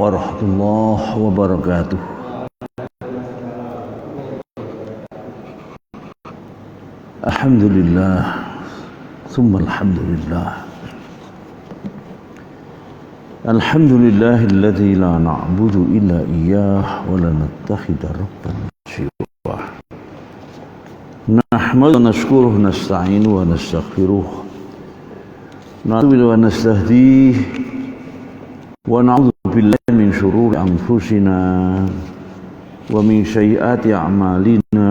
warahmatullahi wabarakatuh. Alhamdulillah, summa alhamdulillah. Alhamdulillahilladzi la na'budu illa iyyah wa la nattakhidha rabban siwah. Nahmadu wa nashkuruhu wa nasta'inu wa nastaghfiruh. Na'udzu wa nastahdih wa na'udzu billahi min shururi anfusina wa min sayyiati a'malina.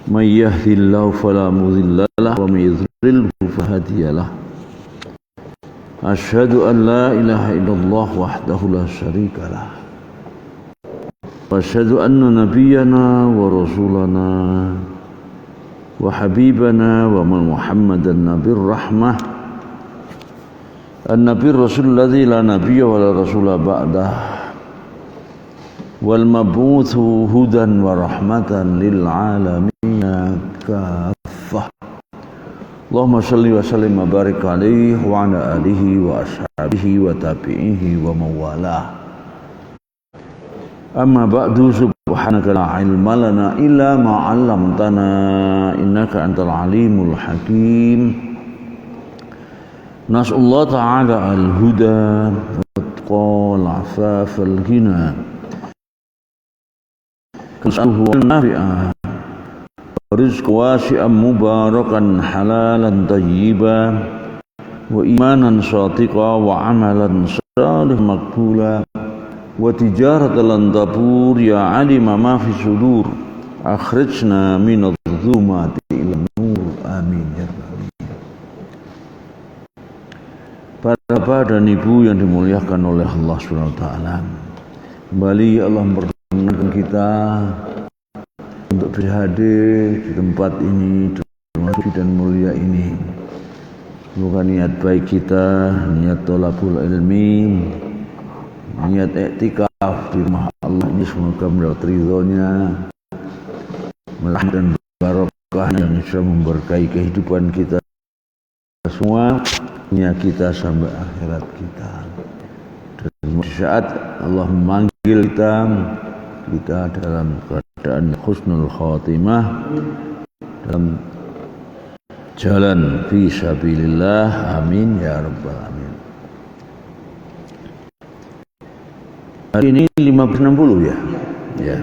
May yahdihillahu fala mudilla lahu wa may yudlilhu fala hadiya lahu. Asyhadu an la ilaha illallah wahdahu la syarika lah. Wa asyhadu anna nabiyyana wa rasulana wa habibana wa Muhammadan nabiyur rahmah. An-nabiyur rasul ladzi la nabiyya wa la rasula ba'dah. Wal mab'utsu hudan wa rahmatan lil alamin kaffah. Allahumma shalli wa sallim wa barik alaihi wa ala alihi wa ashabihi wa tabi'ihi wa mawalah. Amma ba'du, subhanaka la ilma lana illa ma 'allamtana innaka antal alimul hakim. Nas'allahu ta'ala al-huda wal afaf al-ghina. Kasbuhu nafi'ah. Rizq wasi'an mubarakan halalan tayyiban wa imanan shatiqa wa amalan salih maqbula wa tijaratan tabur ya alima ma fi sudur akhrijna minadh dhulumati ila nur amin ya rabbal alamin. Para bapak dan ibu yang dimuliakan oleh Allah Subhanahu wa taala, kembali Allah mempertemukan kita untuk berhadir di tempat ini, termasuk dan mulia ini. Semoga niat baik kita, niat thalabul ilmi, niat i'tikaf di rumah Allah ini semoga mendapat ridhonya, melahirkan barokah yang bisa memberkahi kehidupan kita semua, dunia kita sampai akhirat kita. Dan saat Allah memanggil kita dalam keadaan husnul khatimah, dalam jalan fi sabilillah, amin ya rabbal alamin. Hari ini 560 ya. Ya.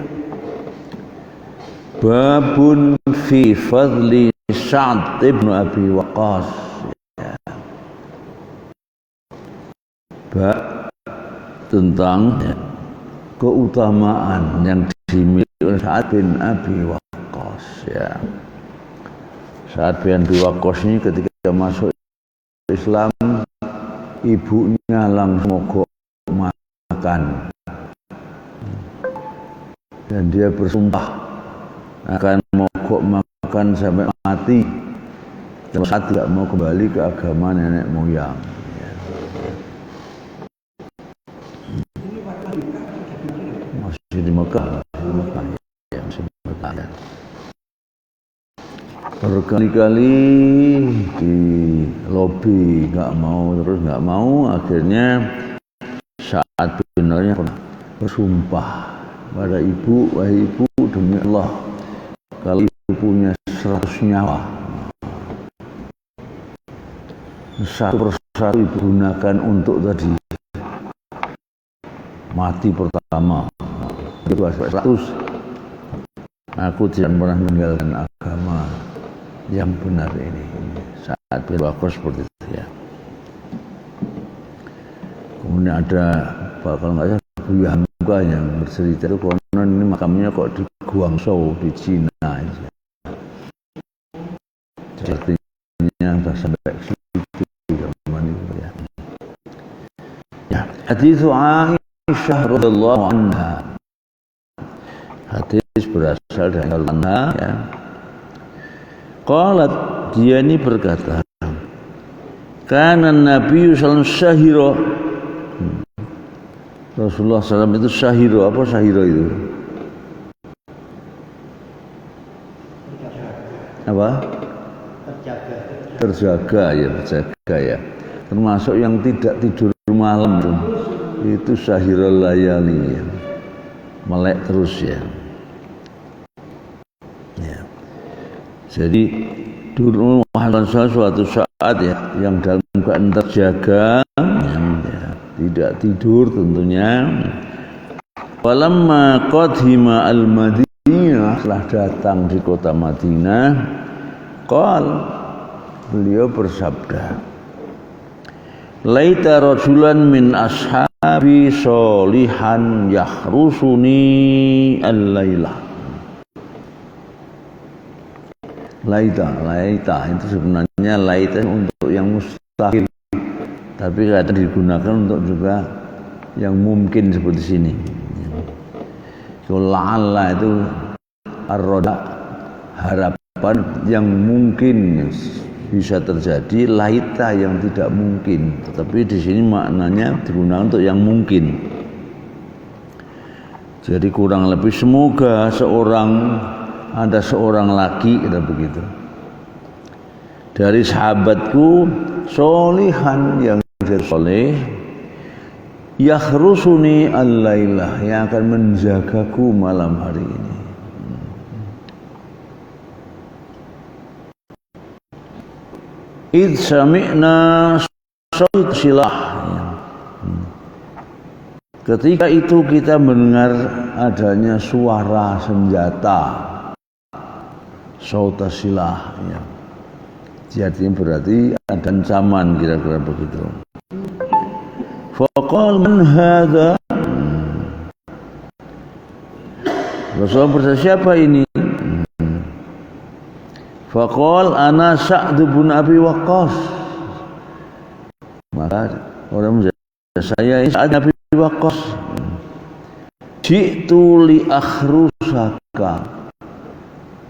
Babun fi fadli Sa'd ibn Abi Waqqas. Ya. Bab tentang keutamaan yang dimiliki oleh Sa'd bin Abi Waqqas ya. Sa'd bin Abi Waqqas ini ketika masuk Islam, ibunya langsung mogok makan dan dia bersumpah akan mogok makan sampai mati dan Sa'd tidak mau kembali ke agama nenek moyang. Di Mekah ya, masih Mekah ya. Berkali-kali di lobi nggak mau, akhirnya saat benarnya pernah bersumpah pada ibu, wahai ibu, demi Allah, kalau ibu punya 100 nyawa, satu persatu ibu gunakan untuk tadi mati pertama. 100, aku tidak pernah meninggalkan agama yang benar ini. Saat berwakil seperti itu ya. Kemudian ada kalau nggak salah Buya Hamka yang bercerita itu konon ini makamnya kok di Guangzhou di Cina aja. Artinya sampai situ zaman itu ya. Ya, hadits Aisyah radhiyallahu anha. Hadis berasal dari Al-Anha ya. Qalat, dia ini berkata, kana Nabi sallallahu alaihi wasallam Rasulullah SAW itu syahiro. Apa syahiro itu? Apa? Terjaga ya. Termasuk yang tidak tidur malam tuh. itu sahirul layali, melek terus ya. Jadi dulu suatu saat ya yang dalam keadaan terjaga, yang tidak tidur tentunya. Walamma qadhima al-Madinah, setelah datang di kota Madinah, beliau bersabda, laita rajulan min ashabi solihan yahrusuni al-lailah. Laita itu sebenarnya laita untuk yang mustahil, tapi kadang digunakan untuk juga yang mungkin seperti sini. So la'alla itu ar-roda, harapan yang mungkin bisa terjadi, laita yang tidak mungkin. Tetapi di sini maknanya digunakan untuk yang mungkin. Jadi kurang lebih semoga ada seorang laki, kata begitu, dari sahabatku solihan yang soleh, yakhrusuni al-lailah, yang akan menjagaku malam hari ini. Id sami'na sawt silah. Ketika itu kita mendengar adanya suara senjata, sauta silah ya. Artinya berarti ada ancaman, kira-kira begitu. Faqal man hadza? Rasulullah bertanya, siapa ini? Faqal ana Sa'd bin Abi Waqqas. Maka orang menjawab, saya Sa'd bin Abi Waqqas. Ji'tu li akhrusaka.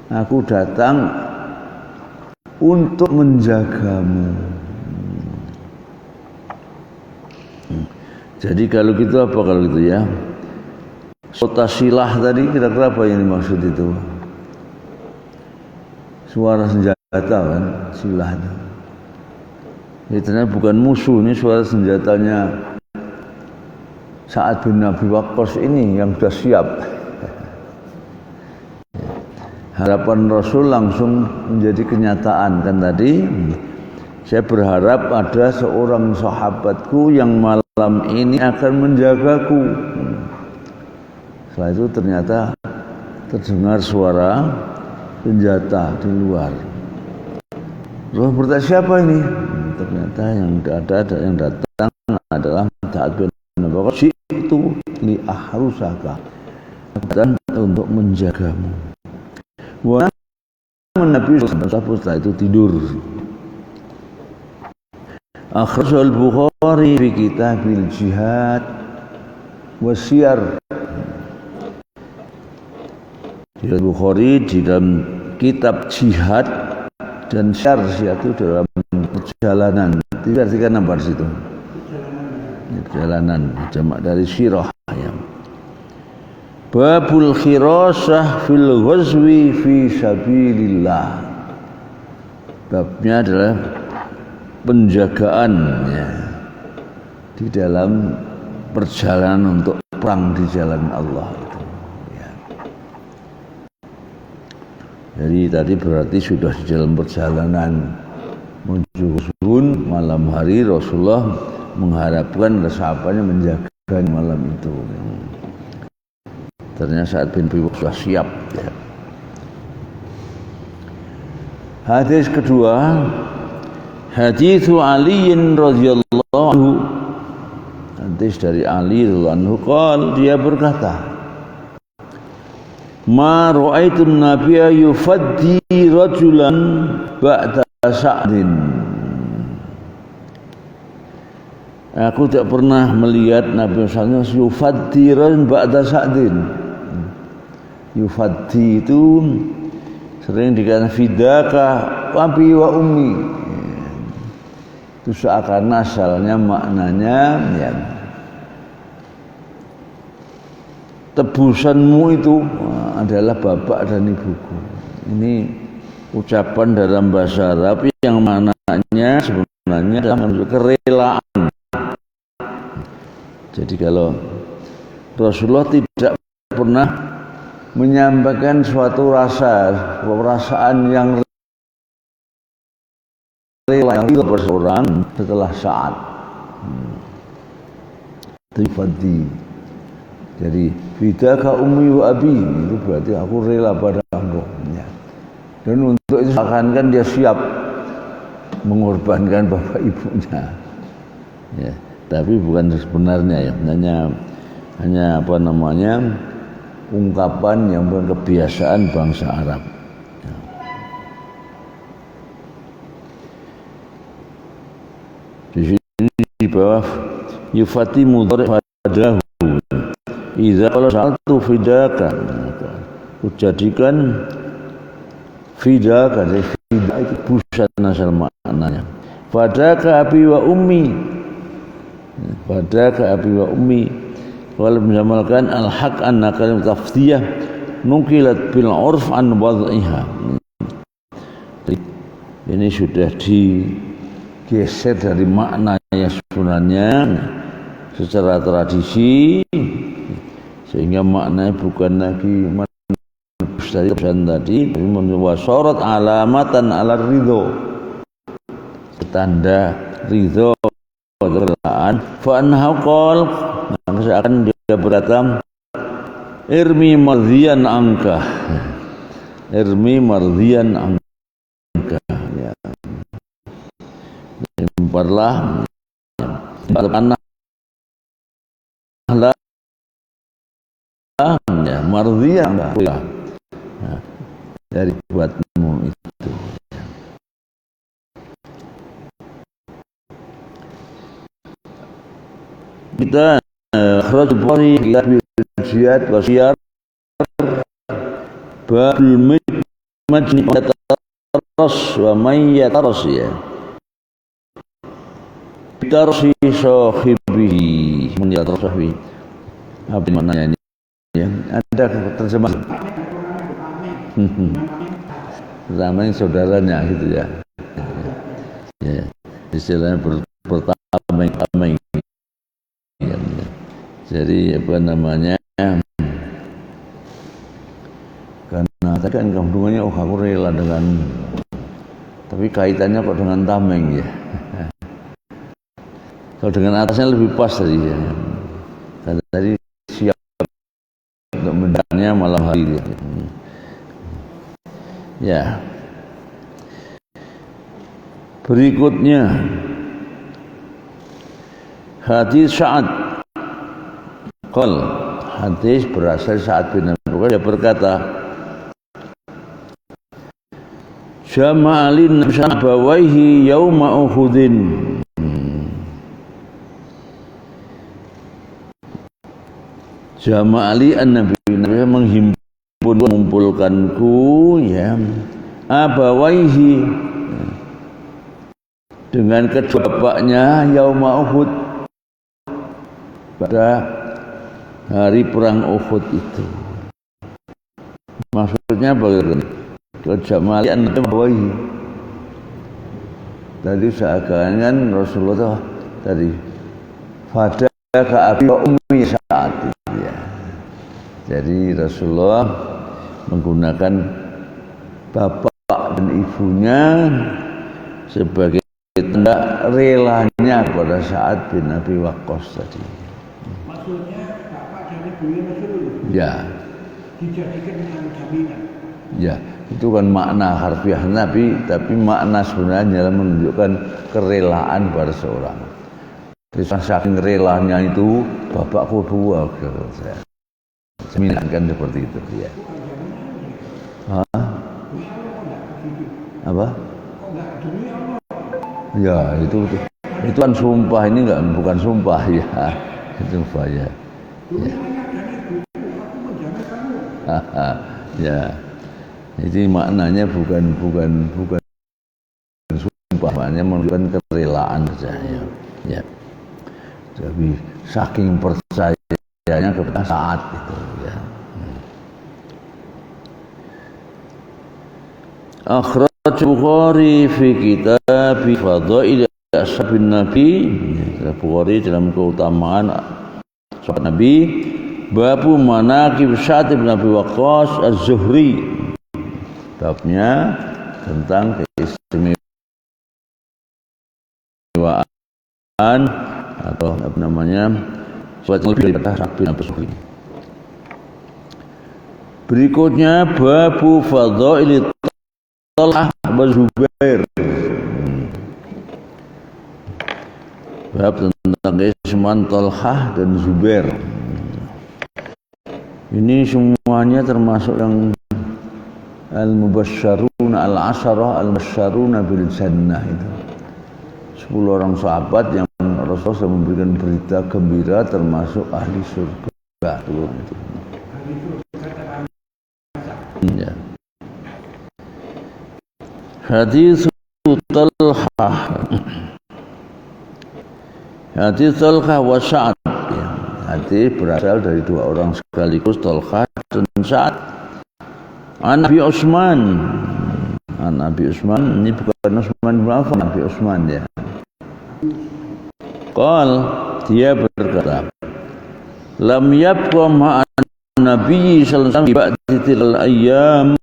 Aku datang untuk menjagamu. Jadi kalau gitu apa kalau gitu ya? Sota silah tadi kira-kira apa yang dimaksud itu? Suara senjata kan, silah itu. Ini ternyata bukan musuh, ini suara senjatanya Sa'ad bin Abi Waqqas ini yang sudah siap. Harapan Rasul langsung menjadi kenyataan kan tadi. Saya berharap ada seorang sahabatku yang malam ini akan menjagaku. Setelah itu ternyata terdengar suara senjata di luar. Rasul bertanya, siapa ini? Ternyata yang datang adalah Sa'ad bin Abi Waqqas, itu li ahrusaka, dan untuk menjagamu. Wah, Nabi setelah itu tidur. Akhrajal Bukhari fi kitabil jihad wasiyar. Bukhari di dalam kitab jihad dan syar itu dalam perjalanan. Diartikan apa di situ? Perjalanan, jamak dari sirah ya. Babul khirasah fil ghazwi fi sabilillah. Babnya adalah penjagaan ya, di dalam perjalanan untuk perang di jalan Allah itu ya. Jadi tadi berarti sudah di dalam perjalanan menuju Ghazwun, malam hari Rasulullah mengharapkan sahabatnya menjaga malam itu. Ternyata Sa'ad bin Abi Waqqas sudah siap ya. Hadis kedua, hadis Ali radhiyallahu anhu. Hadis dari Ali radhiyallahu anhu, dia berkata, ma ra'aitun nabiyya yufaddi rajulan ba'da Sa'din. Aku tidak pernah melihat Nabi Muhammad yufaddi rajulan ba'da Sa'din. Yufaddi itu sering dikatakan fidaka wabi wa ummi. Itu seakan asalnya maknanya ya, tebusanmu itu adalah bapak dan ibuku. Ini ucapan dalam bahasa Arab yang maknanya sebenarnya adalah menunjukkan kerelaan. Jadi kalau Rasulullah tidak pernah menyampaikan suatu perasaan yang rela yang berseorang setelah saat Tifadi. Jadi fidaka ummi wa abi, itu berarti aku rela pada engkau. Dan untuk itu seakan-akan dia siap mengorbankan bapak ibunya. Ya, tapi bukan sebenarnya ya, hanya apa namanya, ungkapan yang bukan kebiasaan bangsa Arab. Ya. Di sini di bawah yufati mudhari fadahu idza qala sa'altu fidaka, kujadikan fidaka, jadi fida itu busan asal maknanya. Fadaka abi wa ummi, fadaka abi wa ummi. Kalau menjamalkan al-haq anna kalim tafdiyah nukilat bil urf an wad'iha. Ini sudah digeser dari makna yang sebenarnya secara tradisi, sehingga maknanya bukan lagi menebus dari pesan tadi, tapi wasorat alamatan ala ridho, tanda ridho kerelaan. Fa annahu qol, maka akan dia berkata irmi mardiyan angka, irmi mardiyan angka, ya. Lemparlah panah ya, mardiyan ya, dari buatmu itu. Kita akhraj Bukhari fi al-jihad wa siyar babul majni taras wa may yataras, ya. Tarsi sahibihi menjadi sahibi. Apa maknanya ini? Ya, ada terjemahan. Ramai saudaranya gitu ya. Ya, istilahnya bertameng-tameng. Ya. Jadi apa namanya? Karena tadi kan kandungannya aku rela dengan, tapi kaitannya kok dengan tameng ya. Kalau dengan atasnya lebih pas tadi ya. Tadi siap untuk mendaknya malam hari ya. Ya. Berikutnya hadis Sa'ad. Hadis berasal Sa'ad bin Abi Waqqas, dia berkata, Jama'alin nabawaihi yauma Uhudin. Jama'ali an-nabi, mengumpulkanku ya abawaihi, dengan kedua bapaknya yauma Uhud, pada hari perang Uhud itu. Maksudnya bagaimana? Jama'ali an-nabi abawaihi, tadi seakan-akan Rasulullah tadi fadaka abi wa ummi saat itu ya. Jadi Rasulullah menggunakan bapak dan ibunya sebagai tanda relanya pada Sa'ad bin Abi Waqqas tadi. Maksudnya bapak dan ibunya Rasulullah. Ya. Dijadikan dengan jaminan. Ya, itu kan makna harfiah Nabi, tapi makna sebenarnya menunjukkan kerelaan pada seorang. Jadi saking relanya itu bapakku dua, saya seminatkan seperti itu ya. Hah? Apa? Ya itu kan sumpah, ini enggak, bukan sumpah ya, itu sumpah ya. Ya, jadi maknanya bukan sumpah, maknanya menunjukkan kerelaan saja ya. Jadi saking percayanya kepada Sa'ad itu ya. Akhraj Bukhari fi kitab Fadail Ashabin Nabi. Bukhari dalam keutamaan sahabat Nabi. Babu manaqib Sa'd bin Abi Waqqas Az-Zuhri. Babnya tentang keistimewaan atau apa namanya suatu lebih daripada Sa'd bin Abi Waqqas. Berikutnya babu fadhail Talhah wa Zubair. Bab tentang keistimewaan Talhah dan Zubair. Ini semuanya termasuk yang al-mubasysyarun al-asharah al-mubasysyarun bil jannah itu. 10 orang sahabat yang Rasulullah memberikan berita gembira termasuk ahli surga itu. Ya. Hadis Talhah. Hadis Talhah wa Sa'd. Hadis berasal dari dua orang sekaligus, Talhah dan Sa'd. An Abi Utsman. An Abi Utsman, ini bukan Utsman bin Affan, Abi Utsman ya. Qal, dia berkata, lam yabqa ma'an Nabi sallallahu alaihi wasallam ba'dil ayyam.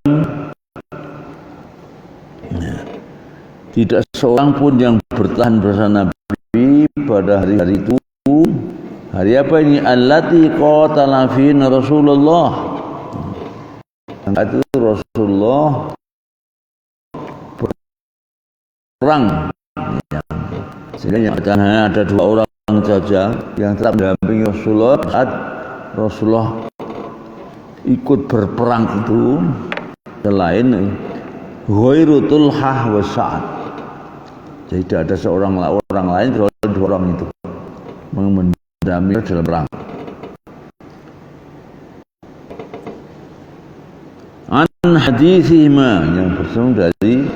Tidak seorang pun yang bertahan bersama Nabi pada hari-hari itu. Hari apa ini? Allati qatala fina Rasulullah. Itu Rasulullah perang. Sehingga yang ada dua orang saja yang tetap mendampingi Rasulullah saat Rasulullah ikut berperang itu, selain ghairu Talhah wa Sa'd. Jadi tidak ada seorang orang lain kecuali dua orang itu mendampingi dalam perang. An hadithihima, yang bersumber dari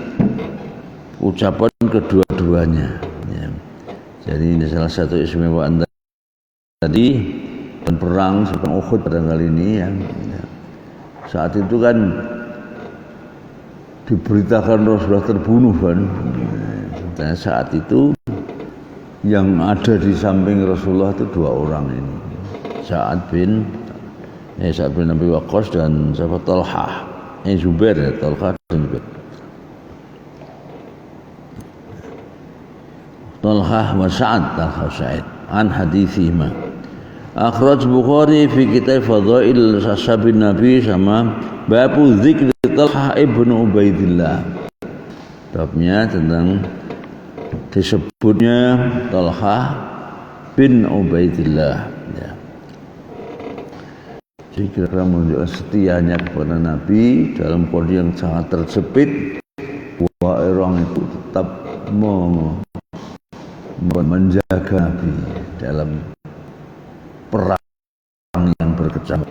ucapan kedua-duanya. Ya. Jadi ini salah satu istimewaan tadi dan perang Uhud pada kali ini ya. Saat itu kan diberitakan Rasulullah terbunuh kan. Dan saat itu yang ada di samping Rasulullah itu dua orang ini, Sa'd bin Abi Waqqas dan sahabat Talhah, Zubair ya, Talhah dan Zubair. Talhah wa Sa'd, Talhah Sa'id. An hadithihima. Akhraj Bukhari fi kitab Fadhail Ashabin Nabi sama babu dzikri Talhah ibnu Ubaidillah. Babnya tentang disebutnya Talhah bin Ubaidillah ya. Jadi kira-kira menunjukkan setianya kepada Nabi dalam kondisi yang sangat terjepit, bahwa orang itu tetap menjaga Nabi dalam perang yang berkecamuk.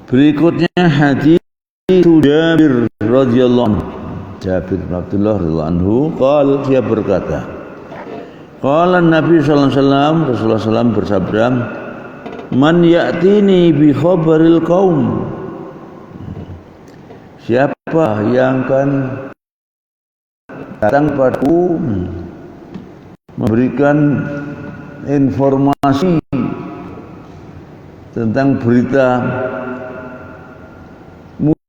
Berikutnya hadis Jabir radhiyallahu anhu. Jabir bin Abdullah radhiyallahu anhu, qala, dia berkata, qala Nabi sallallahu alaihi wasallam, Rasulullah sallallahu bersabda, man ya'tini bi khabaril qaum. Siapa yang akan datang padaku memberikan informasi tentang berita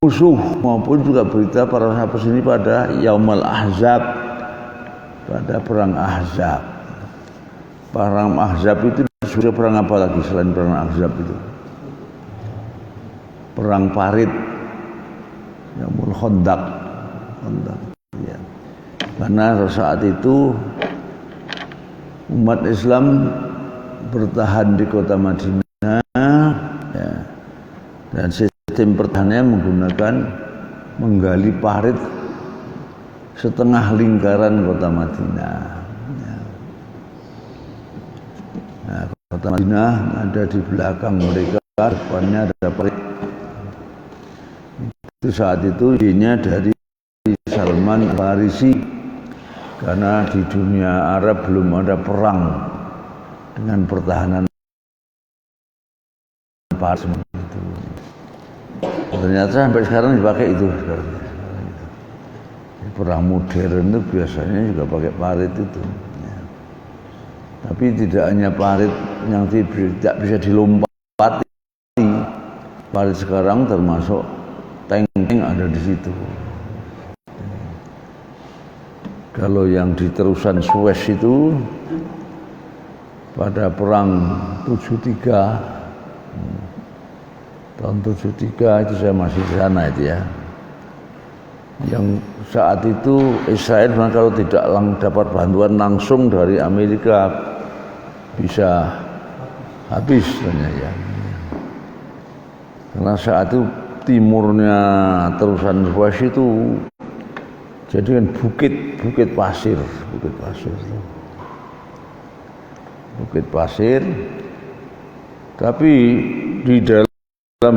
musuh maupun juga berita para sahabat ini pada Yaumul Ahzab, pada perang Ahzab. Perang Ahzab itu sudah perang apa lagi selain perang Ahzab itu? Perang Parit, Yaumul Khandaq. Ya. Karena saat itu umat Islam bertahan di kota Madinah ya. Dan sistem pertahanannya menggunakan menggali parit setengah lingkaran kota Madinah. Ya. Nah, kota Madinah ada di belakang mereka, depannya ada parit. Itu saat itu idenya dari Salman Farisi, karena di dunia Arab belum ada perang dengan pertahanan parit itu. Ternyata sampai sekarang dipakai itu sekarang. Perang modern itu biasanya juga pakai parit itu. Ya. Tapi tidak hanya parit yang tidak bisa dilompati. Parit sekarang termasuk tank-tank ada di situ. Kalau yang di terusan Suez itu pada perang 73 tahun 73 itu saya masih di sana itu ya. Yang saat itu Israel kalau tidak dapat bantuan langsung dari Amerika bisa habis ya. Karena saat itu timurnya terusan Suez itu jadi kan bukit pasir, tapi di dalam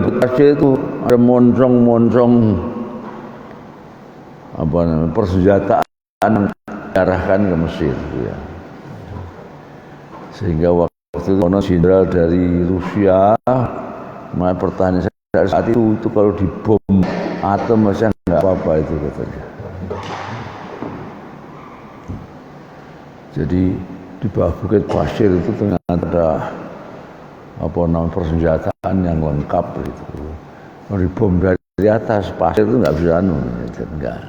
bukit pasir itu ada moncong persenjataan yang diarahkan ke Mesir ya. Sehingga waktu itu jenderal dari Rusia pertanyaan saya saat itu kalau dibom atom masih nggak apa-apa itu katanya. Jadi di bawah bukit pasir itu ternyata ada persenjataan yang lengkap itu. Kalau dibom dari atas pasir itu nggak bisa enggak.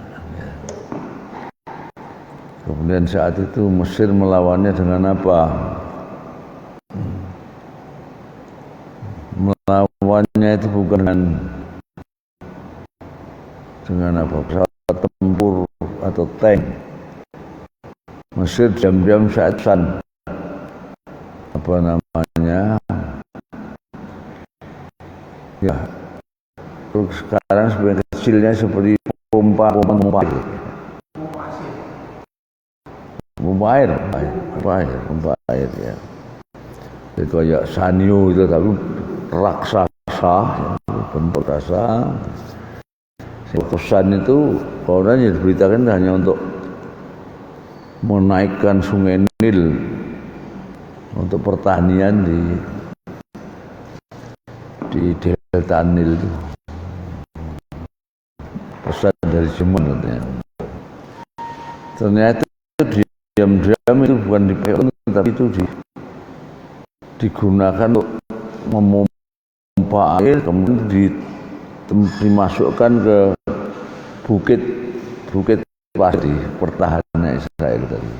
Kemudian saat itu Mesir melawannya dengan apa? Melawannya itu bukan dengan apa? Pesawat tempur atau tank. Mesir diam-diam saat ya sekarang sebenarnya kecilnya seperti pompa air ya. Jadi kayak Sanyo itu tapi raksasa bentuk raksasa. Kesan itu orang yang diberitakan hanya untuk menaikkan sungai Nil untuk pertanian di delta Nil itu. Pesan dari Jerman katanya. Ternyata itu diam-diam itu bukan dipakai tapi itu digunakan untuk memompa air kemudian dimasukkan ke bukit pasti pertahanan Israel tadi.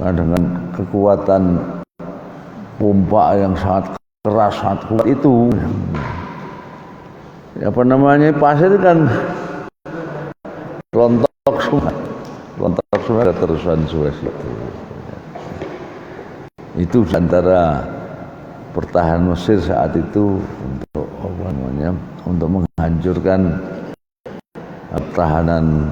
Nah, dengan kekuatan pompa yang sangat keras, sangat kuat itu, pasir kan rontok sungai terusan Suez itu. Itu antara pertahanan Mesir saat itu untuk menghancurkan pertahanan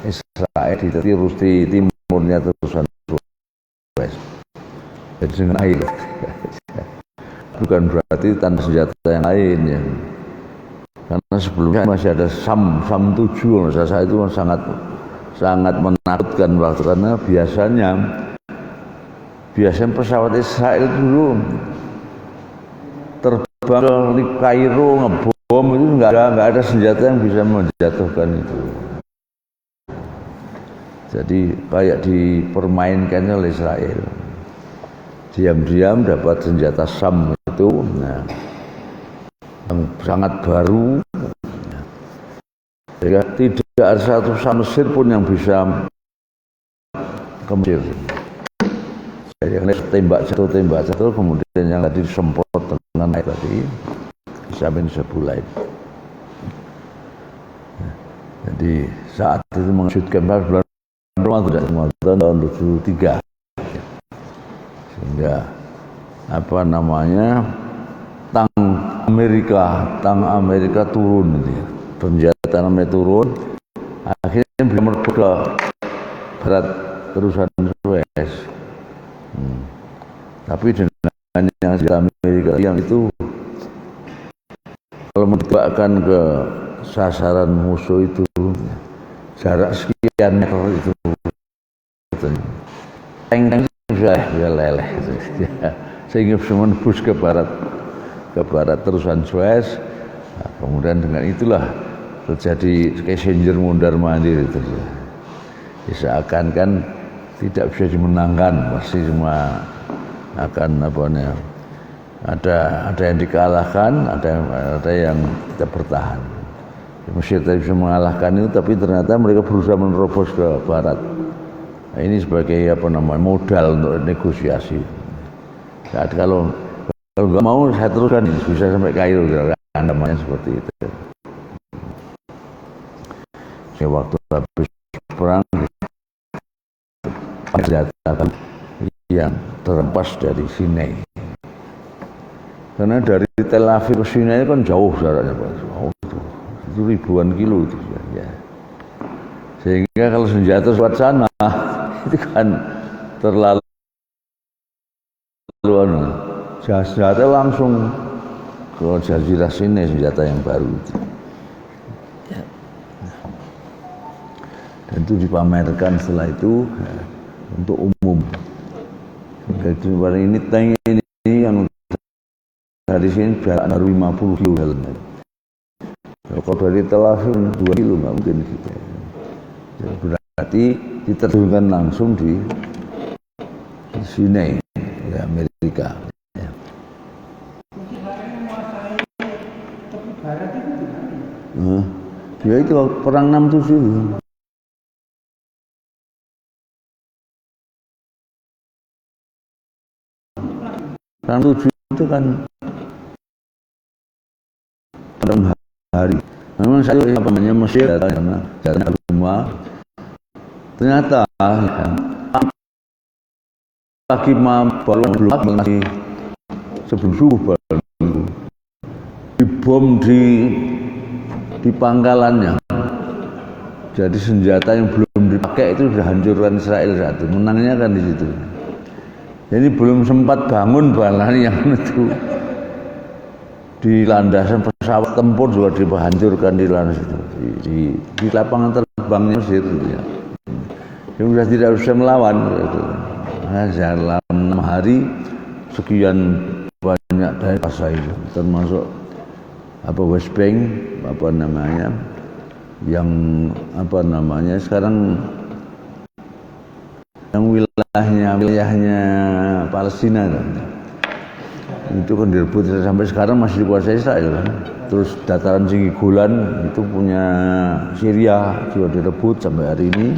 Israel di timurnya terusan Suez. Jadi dengan air. Bukan berarti tanpa senjata yang lain ya. Karena sebelumnya masih ada Sam 7 saya itu sangat menakutkan waktu karena biasanya pesawat Israel dulu terbang ke Kairo ngebom itu nggak ada senjata yang bisa menjatuhkan itu. Jadi kayak dipermainkannya oleh Israel. Diam-diam dapat senjata Sam itu, yang sangat baru. Sehingga tidak ada satu Mesir pun yang bisa ke Mesir. Yang tembak jatuh, kemudian yang tadi disemprot dengan air tadi sampai sebulai. Jadi saat itu mengejutkan bulan Ramadan tahun 73. Sehingga tang Amerika turun gitu ya. Persenjataan Amerika turun, akhirnya bisa merebut ke barat terusan Suez. Tapi dengan yang Amerika yang itu kalau menembakkan ke sasaran musuh itu jarak sekian meter itu tank sudah leleh gitu. Sehingga bisa menembus ke barat terusan Suez. Nah, kemudian dengan itulah terjadi Kissinger mundar mandir itu. Seakan kan tidak bisa dimenangkan, pasti semua akan ada yang dikalahkan, ada yang tidak bertahan. Mesir tadi bisa mengalahkan itu, tapi ternyata mereka berusaha menerobos ke barat. Nah, ini sebagai modal untuk negosiasi. Saat kalau nggak mau saya teruskan bisa sampai Kairo, namanya seperti itu. Waktu habis perang senjata yang terhempas dari Sinai. Karena dari Tel Aviv ke Sinai kan jauh jaraknya, Pak. Itu ribuan kilo itu ya. Sehingga kalau senjata lewat sana itu kan terlalu senjata langsung ke Jazirah Sinai, senjata yang baru itu. Ya. Dan itu dipamerkan setelah itu untuk umum. Jadi ini tank ini yang dari sini baru 50 kilo jalannya. Kalau dari Tel Aviv 2 kilo nggak mungkin gitu. Berarti diterjunkan langsung di Sinai, ya, Amerika. Ya. Tepi barat itu gimana? Ya itu perang 67. Perang 7 itu kan perang hari. Memang saya namanya Mesir karena jalan semua. Ternyata pagi belum masih sebelum subuh baru dibom di pangkalannya. Jadi senjata yang belum dipakai itu sudah hancurkan Israel satu. Menangnya kan di situ. Jadi belum sempat bangun balan yang itu di landasan pesawat tempur juga dihancurkan di landasan itu di lapangan terbangnya Mesir gitu ya. Dia sudah tidak bisa melawan gitu. Nah, dalam 6 hari sekian banyak dari pasai itu termasuk West Bank sekarang yang wilayahnya Palestina kan. Itu kan direbut sampai sekarang masih dikuasai Israel kan. Terus dataran tinggi Golan itu punya Syria juga direbut sampai hari ini.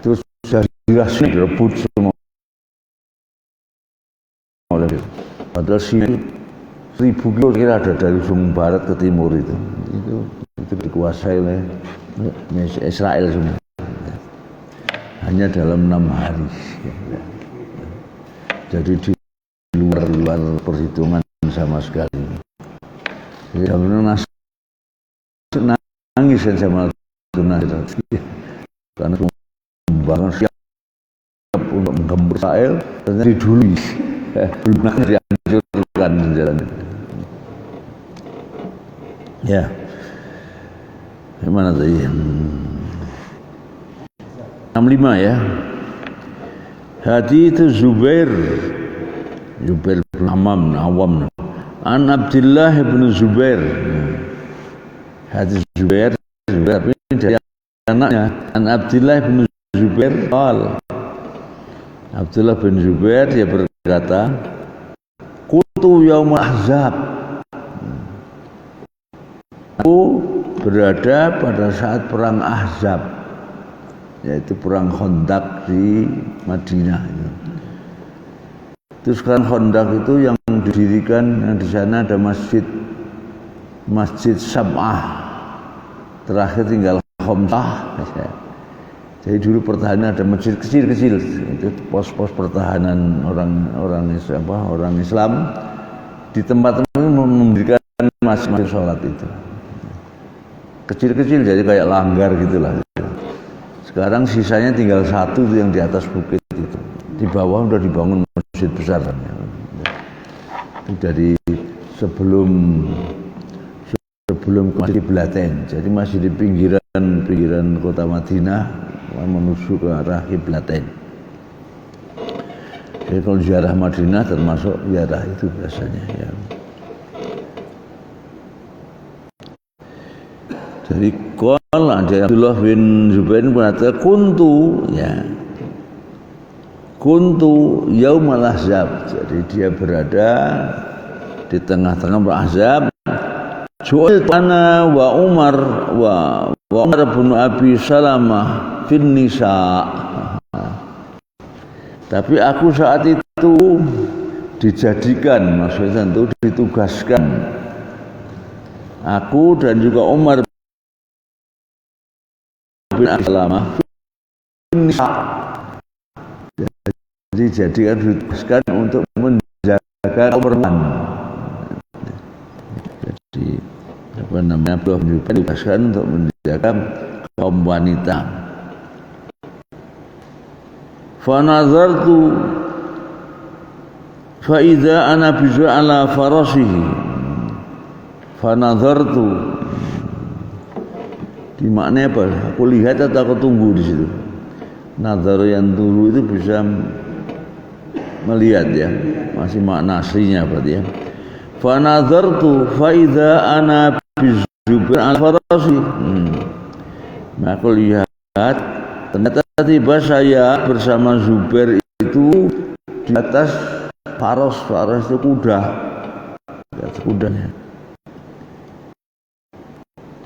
Terus Jazirah direbut semua oleh padahal sini 1000 kilo kira ada dari ujung barat ke timur itu dikuasai oleh Israel semua. Hanya dalam 6 hari. Jadi di luar perhitungan sama sekali. Ya benar nangis kan sama Tunas karena membangun siap untuk menggempur Israel ternyata didului belum dihancurkan jalannya. Ya, gimana tadi? 65 ya. Hadits Zubair bin Awam an Abdullah bin Zubair. Hadits Zubair tapi dari anaknya an Abdullah bin Zubair qala. Abdullah bin Zubair dia berkata, "Kuntu yaum Ahzab." Aku berada pada saat perang Ahzab, yaitu perang Khandaq di Madinah. Terus kan Khandaq itu yang didirikan, yang di sana ada masjid Sab'ah, terakhir tinggal Khamsah. Jadi dulu pertahanan ada masjid kecil-kecil, itu pos-pos pertahanan orang Islam di tempat itu mendirikan masjid sholat itu. Kecil-kecil jadi kayak langgar gitulah. Sekarang sisanya tinggal satu yang di atas bukit itu. Di bawah udah dibangun masjid besar. Itu dari sebelum masjid Kiblatain. Jadi masih di pinggiran kota Madinah menuju ke arah Kiblatain. Jadi kalau ziarah Madinah termasuk ziarah itu biasanya ya. Jadi qala ada Abdullah bin Zubair berkata kuntu ya. kuntu yaumal ahzab, jadi dia berada di tengah-tengah ahzab. Su'il ana wa Umar bin Abi Salamah fin nisa. Tapi aku saat itu dijadikan, maksudnya tentu ditugaskan, aku dan juga Umar bin Abi Salamah fin nisa. Jadi jadikan ditugaskan untuk menjaga perempuan. Jadi apa namanya, belum ditugaskan untuk menjaga kaum wanita. Fa nazartu fa idza ana bizu ala farasihi. Fa nazartu di makna apa? Aku lihat atau aku tunggu di situ. Nazar yang dulu itu bisa melihat ya, masih makna aslinya berarti ya. Fa nazartu fa idza ana bizubair al-farasi. Aku lihat ternyata tiba saya bersama Zubair itu di atas faras itu kuda, di atas kudanya.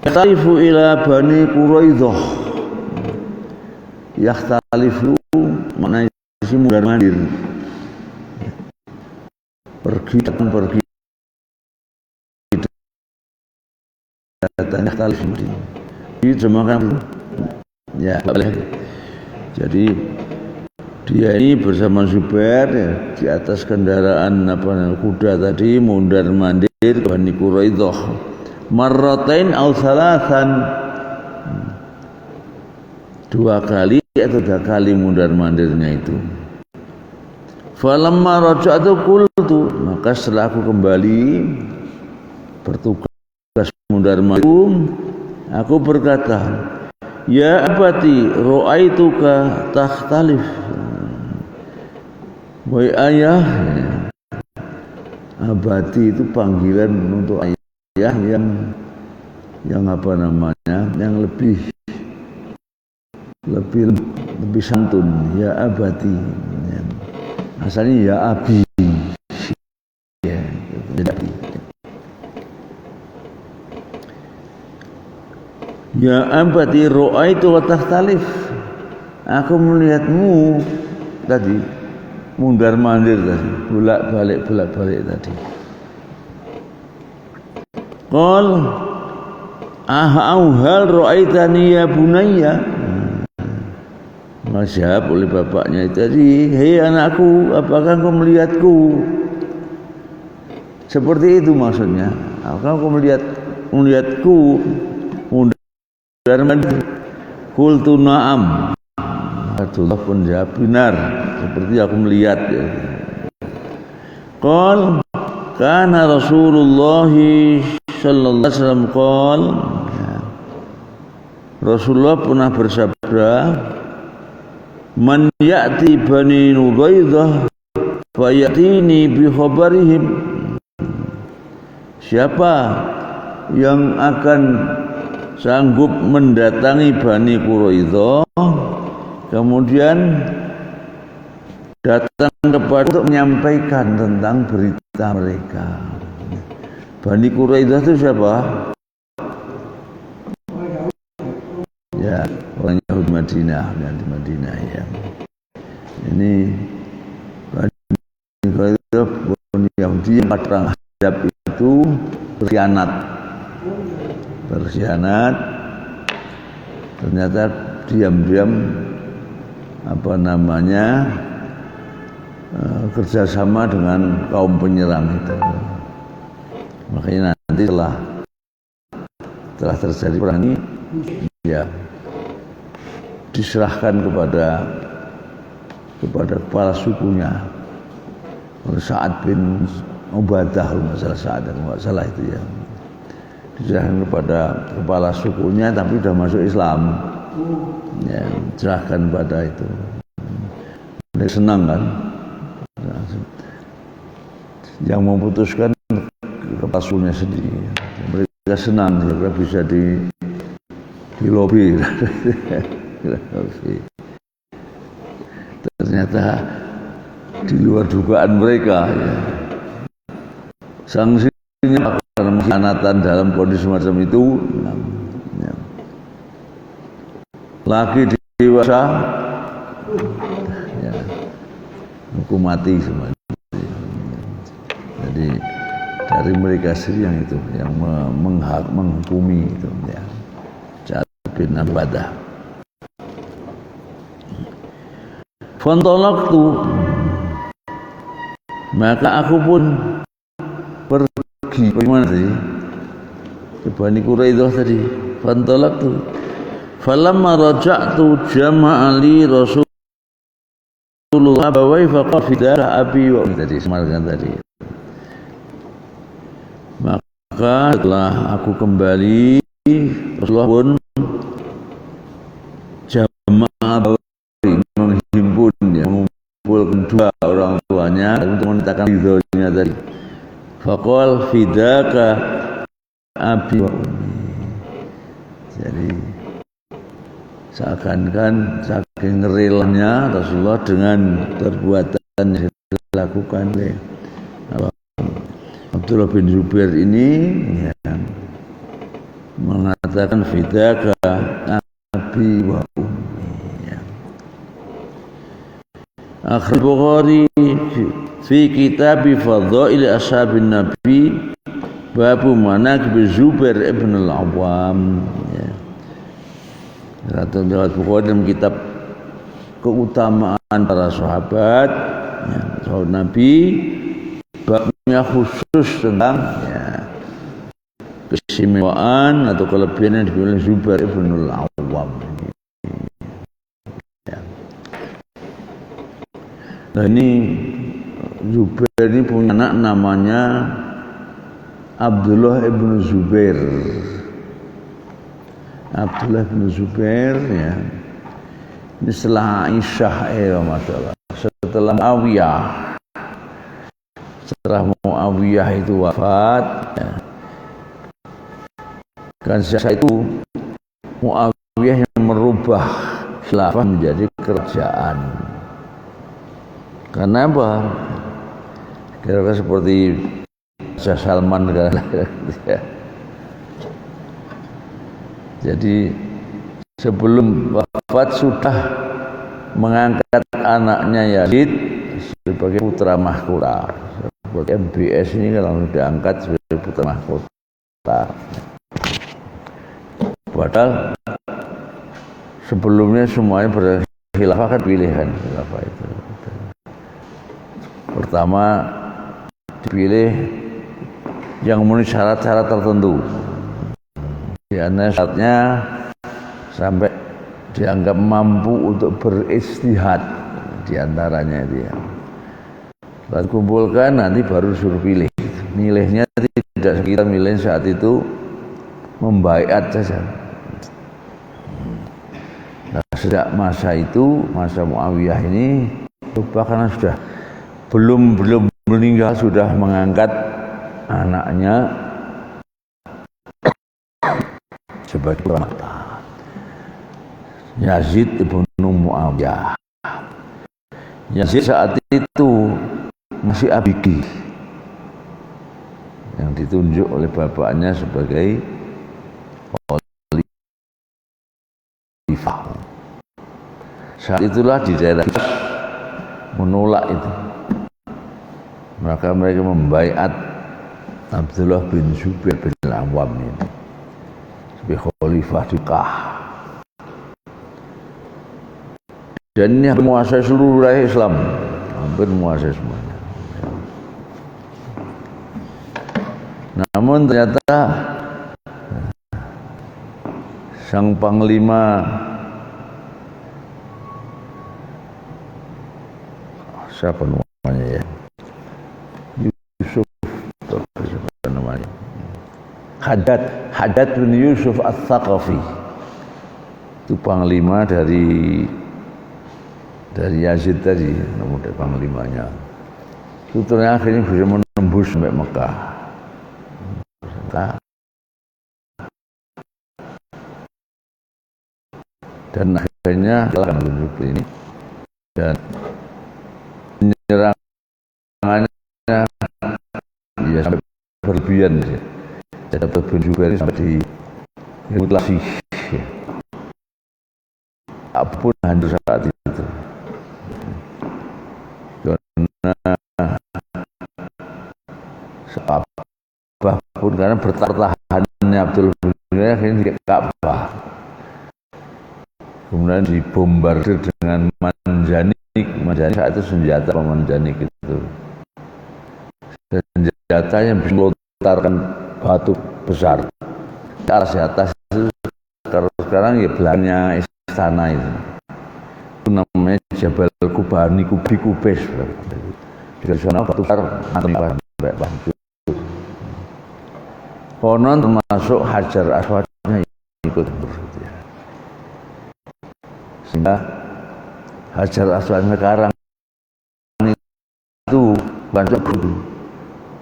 Yahtalifu ila Bani Quraidah. Yahtalifu maknanya si mundar mandir, pergi datang pergi datang. Yahtalifu diterjemahkan ya boleh. Jadi dia ini bersama Zubair ya, di atas kendaraan kuda tadi mundar mandir ke Bani Quraidah. Marratain aw salasan, 2 kali atau 3 kali mundar mandirnya itu. Falamma raja'tu qultu, maka setelah aku kembali bertugas mundar mandir, aku berkata, ya abati ra'aituka takhtalif. Wahai ayah, abati itu panggilan untuk ayah yang apa namanya, yang lebih santun. Ya abati, asalnya ya abi ya, ya abati ra'aitu wa takhtalif, aku melihatmu tadi mundar mandir tadi, bolak balik tadi. Qal hal ra'aitani ya bunayya. Masyhab oleh bapaknya itu tadi, hei anakku, apakah kau melihatku? Seperti itu maksudnya. Apakah kau melihatku mundar mandir? Qultu na'am. Abdullah pun jawab, benar, seperti aku melihat ya. Qal kana Rasulullah sallallahu alaihi wasallam qal, Rasulullah pernah bersabda, man ya'ti Bani Nuraidah fayatini bi khabarihim, siapa yang akan sanggup mendatangi Bani Quraidah kemudian datang kepada untuk menyampaikan tentang berita mereka. Bani Quraidah itu siapa? Ya, orang Yahudi Madinah, dan di Madinah ya. Ini Bani Quraidah, Bani Yahudi yang perang Ahzab itu berkhianat. Ternyata diam-diam apa namanya kerjasama dengan kaum penyerang itu. Makanya nanti telah terjadi perang ini ya diserahkan kepada kepala sukunya Sa'ad bin Ubadah, masalah itu ya, diserahkan kepada kepala sukunya, tapi sudah masuk Islam ya, serahkan pada itu. Mereka senang kan, yang memutuskan kepala sukunya sendiri. Mereka senang, mereka bisa di lobby. Ternyata di luar dugaan mereka ya. Sanksinya karena mengkhianatan dalam kondisi semacam itu ya. Lagi dewasa ya, hukum mati semua. Jadi dari mereka sendiri yang itu yang menghukumi itu ya. Sa'ad bin Ubadah. Fantolaktu, maka aku pun pergi. Bagaimana tadi? Bani Quraidah tadi. Fantolaktu, falamma raja'tu jama'ali Rasulullah bawai faqad fidara abi wa tadi semarkan tadi. Maka setelah aku kembali, Rasulullah pun jamaah menghimpun ya, mengumpulkan dua orang tuanya untuk menetapkan ridhonya tadi. Faqal fidaka abi wa ummi. Jadi seakan-akan saking relanya Rasulullah dengan perbuatan yang dilakukan oleh Abdullah bin Zubair ini ya, mengatakan fidaka abi wa ummi ya. Akhir Bukhari fi kitab fadhail ashabin nabi babu manaqib Zubair ibn al-Awwam ya. Riwayat Bukhari dalam kitab keutamaan para sahabat ya, sahabat Nabi, babnya khusus tentang ya, keistimewaan atau kelebihan yang dimiliki Zubair ibn al-Awwam ya. Nah ini Zubair ini punya anak namanya Abdullah ibn Zubair. Abdullah bin Zubair ya. Ini setelah Aisyah masalah. Setelah Muawiyah. Setelah Muawiyah itu wafat ya. Kan saat itu Muawiyah yang merubah khilafah menjadi kerajaan. Karena apa? Kira-kira seperti Raja Salman kan ya. Jadi sebelum wafat sudah mengangkat anaknya Yazid sebagai putra mahkota. Seperti MBS ini kalau diangkat sebagai putra mahkota. Padahal sebelumnya semuanya berkhilafah kan pilihan khilafah itu. Pertama dipilih yang memenuhi syarat-syarat tertentu. Di antara syaratnya sampai dianggap mampu untuk beristihad di antaranya itu ya. Setelah kumpulkan nanti baru suruh pilih. Milihnya tidak kita milih saat itu membaiat saja. Nah, sejak masa itu, masa Muawiyah ini bahkan sudah belum meninggal sudah mengangkat anaknya sebagai mata Yazid ibn Muawiyah. Yazid saat itu masih abdi yang ditunjuk oleh bapaknya sebagai khalifah. Saat itulah di daerah menolak itu, maka mereka membaiat Abdullah bin Zubair bin Al-Awwam ini sebagai khalifah di Mekah. Dan ini menguasai seluruh wilayah Islam, hampir menguasai semuanya. Namun ternyata sang panglima siapa namanya ya? Yusuf siapa namanya? Haddad bin Yusuf Ats-Tsaqafi. Itu panglima dari Yazid tadi, namun dari panglimanya. Itu ternyata akhirnya bisa menembus sampai Mekah. Dan akhirnya ini dan menyerang bin Jubair sampai di mutilasi. Apapun hancur saat itu. Karena apapun karena bertahannya Abdul bin Jubair akhirnya di Ka'bah. Kemudian dibombardir dengan manjanik saat itu senjata manjanik itu. Senjata yang bisa melontarkan batu besar ke arah atas itu. Kalau sekarang ya belakangnya istana itu namanya Jabal Kubani Kubis. Di sana batu besar sampai hancur. Konon termasuk Hajar Aswadnya ikut bersedia. Sehingga Hajar Aswad sekarang itu banyak dulu,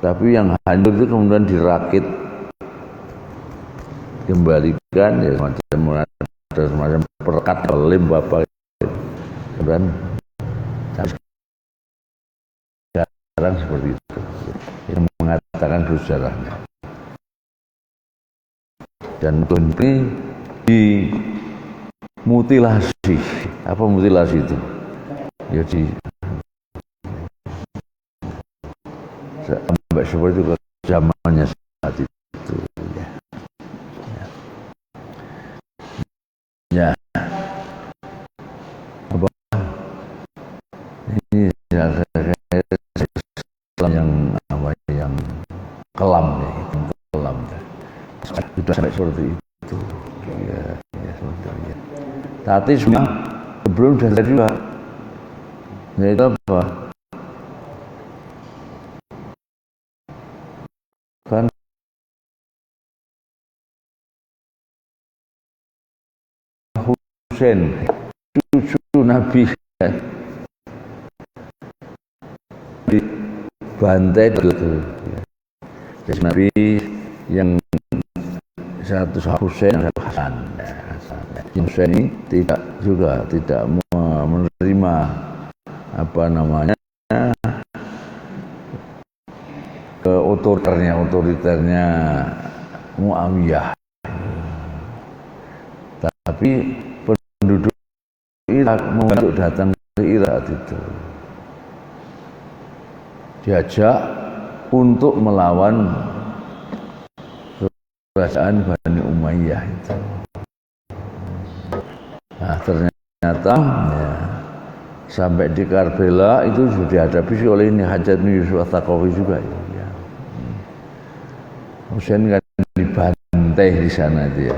tapi yang hancur itu kemudian dirakit kembalikan ya semacam perekat lem bapak dan sekarang seperti itu yang mengatakan sejarahnya. Dan ini dimutilasi. Apa mutilasi itu? Ya sampai seperti itu zamannya saat itu. Ya. Apa? Ini yang kelam ya, kelam. Sudah sampai seperti itu. Ya seperti itu. Tapi sebelum sudah juga. Ya itu apa? Kan Husain cucu Nabi dibantai itu. Jadi Nabi yang satu Husain, satu Hasan. Husain ini tidak menerima apa namanya otoriternya Muawiyah. Tapi penduduk Irak untuk datang ke Irak itu diajak untuk melawan kerajaan Bani Umayyah itu. Nah ternyata ya, sampai di Karbala itu sudah dihadapi oleh ini Hajjaj bin Yusuf Ats-Tsaqafi juga itu. Ya. Husain kan dibantai di sana dia.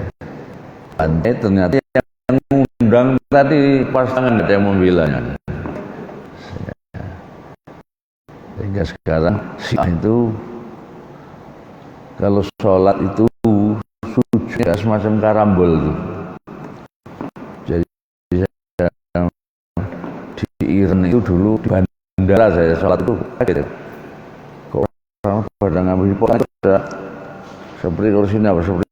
Bantai ternyata yang mengundang tadi pasangan ada yang membelanya. Sehingga sekarang Syiah itu kalau sholat itu sujud semacam karambol itu. Jadi di Iran itu dulu di bandara saya sholat itu kaget. Kok orang pada ngambil pot itu ada seperti kalau sini apa seperti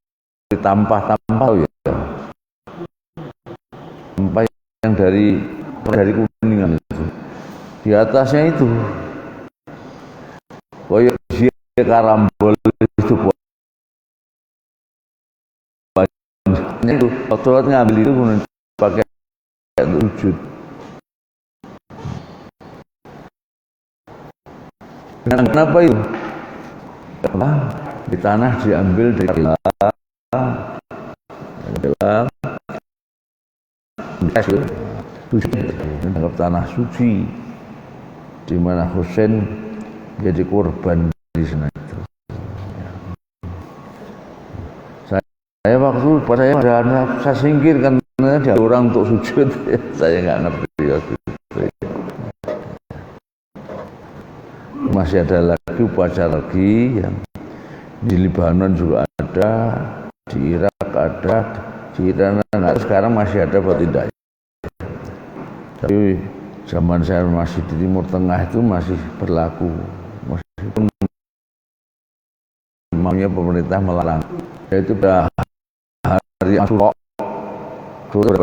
tampah ya. Tampah yang dari kuningan itu. Di atasnya itu koyok dia karambol itu banyak itu waktu ngambil itu pakai sujud. Kenapa itu? Karena di tanah diambil dari dalam dianggap tanah suci, di mana Husain jadi korban di sana itu. Saya waktu saya singkirkan dia orang untuk sujud, saya nggak ngerti waktu itu. Masih ada lagi upacara lagi yang di Lebanon juga ada, di Irak ada, di Iran ada, sekarang masih ada atau tidak. Tapi zaman saya masih di Timur Tengah itu masih berlaku, meskipun maunya pemerintah melarang. Yaitu pada hari Asyura 10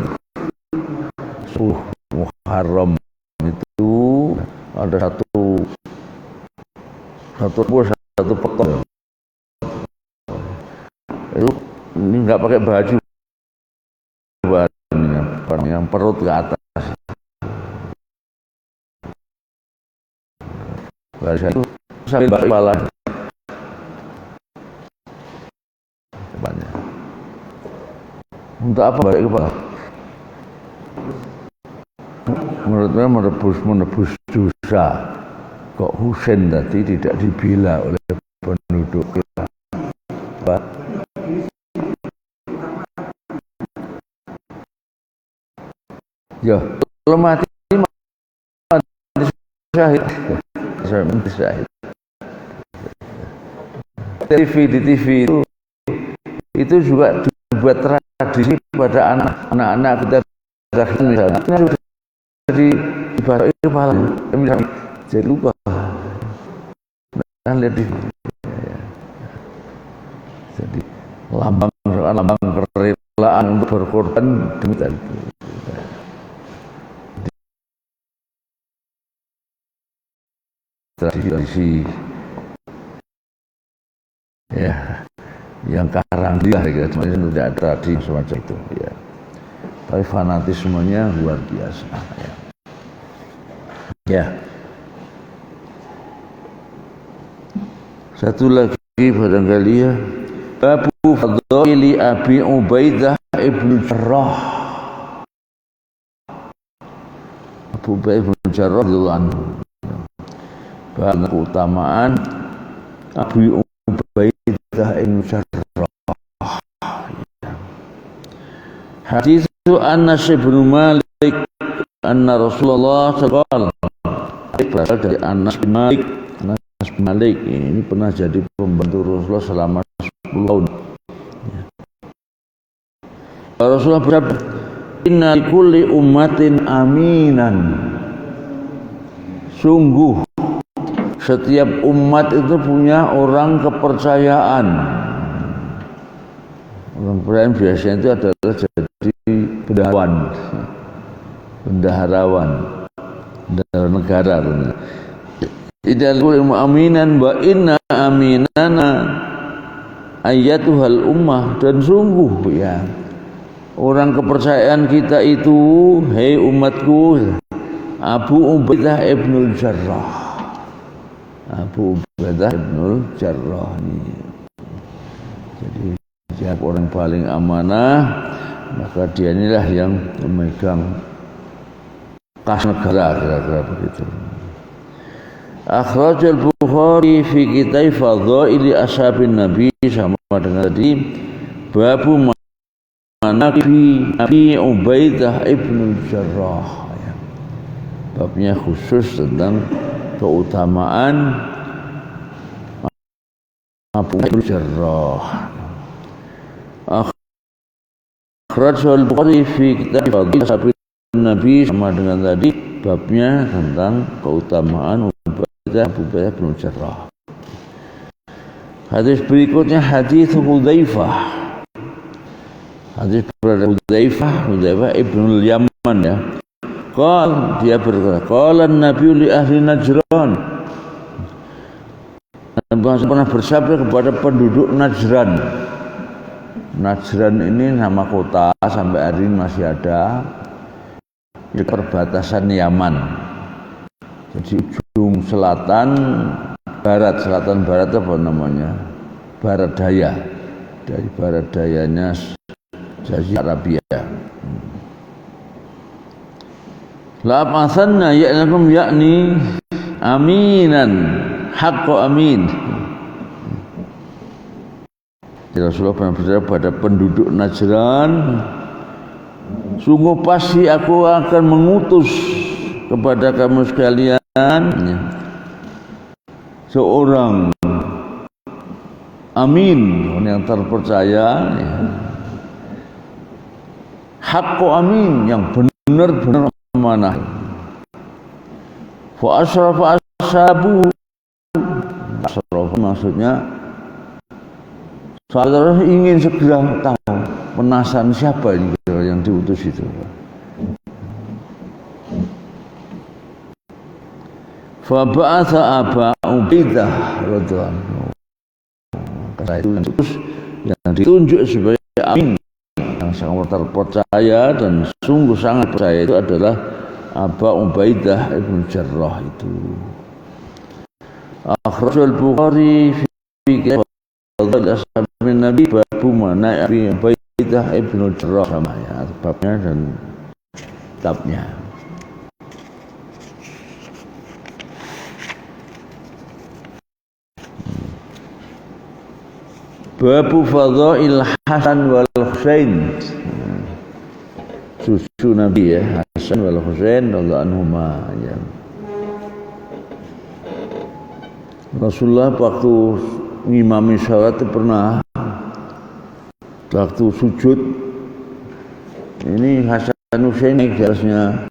Muharram itu ada satu potong nggak pakai baju, yang perut ke atas. Baris itu sambil kepala. Untuk apa balik kepala? Menurutnya menebus dosa. Kok Husain tadi tidak dibela oleh penduduk? Ya, kalau mati syahid. Syahid. Di TV itu juga dibuat tradisi pada anak-anak kita misalnya jadi ibarat kepala jadi lupa dan lihat di jadi lambang kerelaan untuk berkorban demi tadi. Tradisi ya yang karang dia sebenarnya tidak ada tradisi semacam itu ya, tapi fanatismenya luar biasa ya. Satu lagi barangkali ya, Babu Fadhaili Abi Ubaidah ibnu Jarrah. Abu Ubaidah ibnu Jarrah radhiyallahu anhu, bahwa keutamaan Abu Ubaidah ibnu Jarrah. Hadis Anas bin Malik anna Rasulullah sallallahu alaihi wasallam, berasal dari Anas bin Malik. Anas bin Malik ini pernah jadi pembantu Rasulullah selama 10 tahun. Rasulullah bersabda, "Inna likulli ummatin aminan." Sungguh setiap umat itu punya orang kepercayaan. Orang kepercayaan biasanya itu adalah jadi bendaharawan negara. Idal kullu aminan wa inna aminana ayatuhal ummah, dan sungguh ya orang kepercayaan kita itu, hei umatku, Abu Ubaidah ibnul Jarrah. Abu Ubaidah ibnul Jarrah ini. Jadi siapa orang paling amanah, maka dia inilah yang memegang kas negara, kira-kira begitu. Akhrajal Bukhari fi kitab Fadhaili Ashabin Nabi, sama dengan tadi babu manaqibi Abi Ubaidah ibnul Jarrah. Babnya khusus tentang keutamaan Abu Ubaidah Jarrah. Akhrajal Bukhari fi kitab Fadhaili Ashabin Nabi, sama dengan tadi babnya tentang keutamaan Abu Ubaidah bin Jarrah. Hadis berikutnya hadis Hudzaifah. Hadis Hudzaifah ibnul Yaman ya. Dia berkata, qala an-nabiy li ahli Najran. Nabi pernah bersabda kepada penduduk Najran. Najran ini nama kota, sampai hari ini masih ada di perbatasan Yaman. Jadi ujung selatan barat apa namanya? Barat daya. Dari barat dayanya Jazirah Arabia. La masanna ya'lakum yakni aminan, haqqo amin. Rasulullah pernah berkata pada penduduk Najran, sungguh pasti aku akan mengutus kepada kamu sekalian seorang amin, yang terpercaya, haqqo amin, yang benar-benar amanah. Fa asrafa ashabu, asrafa maksudnya saudara ingin segera tahu, penasaran siapa ini yang diutus itu. Fa ba'atha Aba Ubaidah radhiyallahu anhu. Karena itu yang ditunjuk sebagai amin sangat terpercaya dan sungguh sangat percaya itu adalah Aba Ubaidah ibn Jarrah itu. Akhrajul Bukhari fi kitab Ashabin Nabi babu mana Abi Ubaidah ibn Jarrah sama ya babnya dan kitabnya. Babu Fadhail Hasan wal Husain. Cucu Nabi ya, Hasan wal Husain radhiyallahu anhuma ya. Rasulullah waktu ngimami salat itu pernah waktu sujud ini Hasan Husain naik di atasnya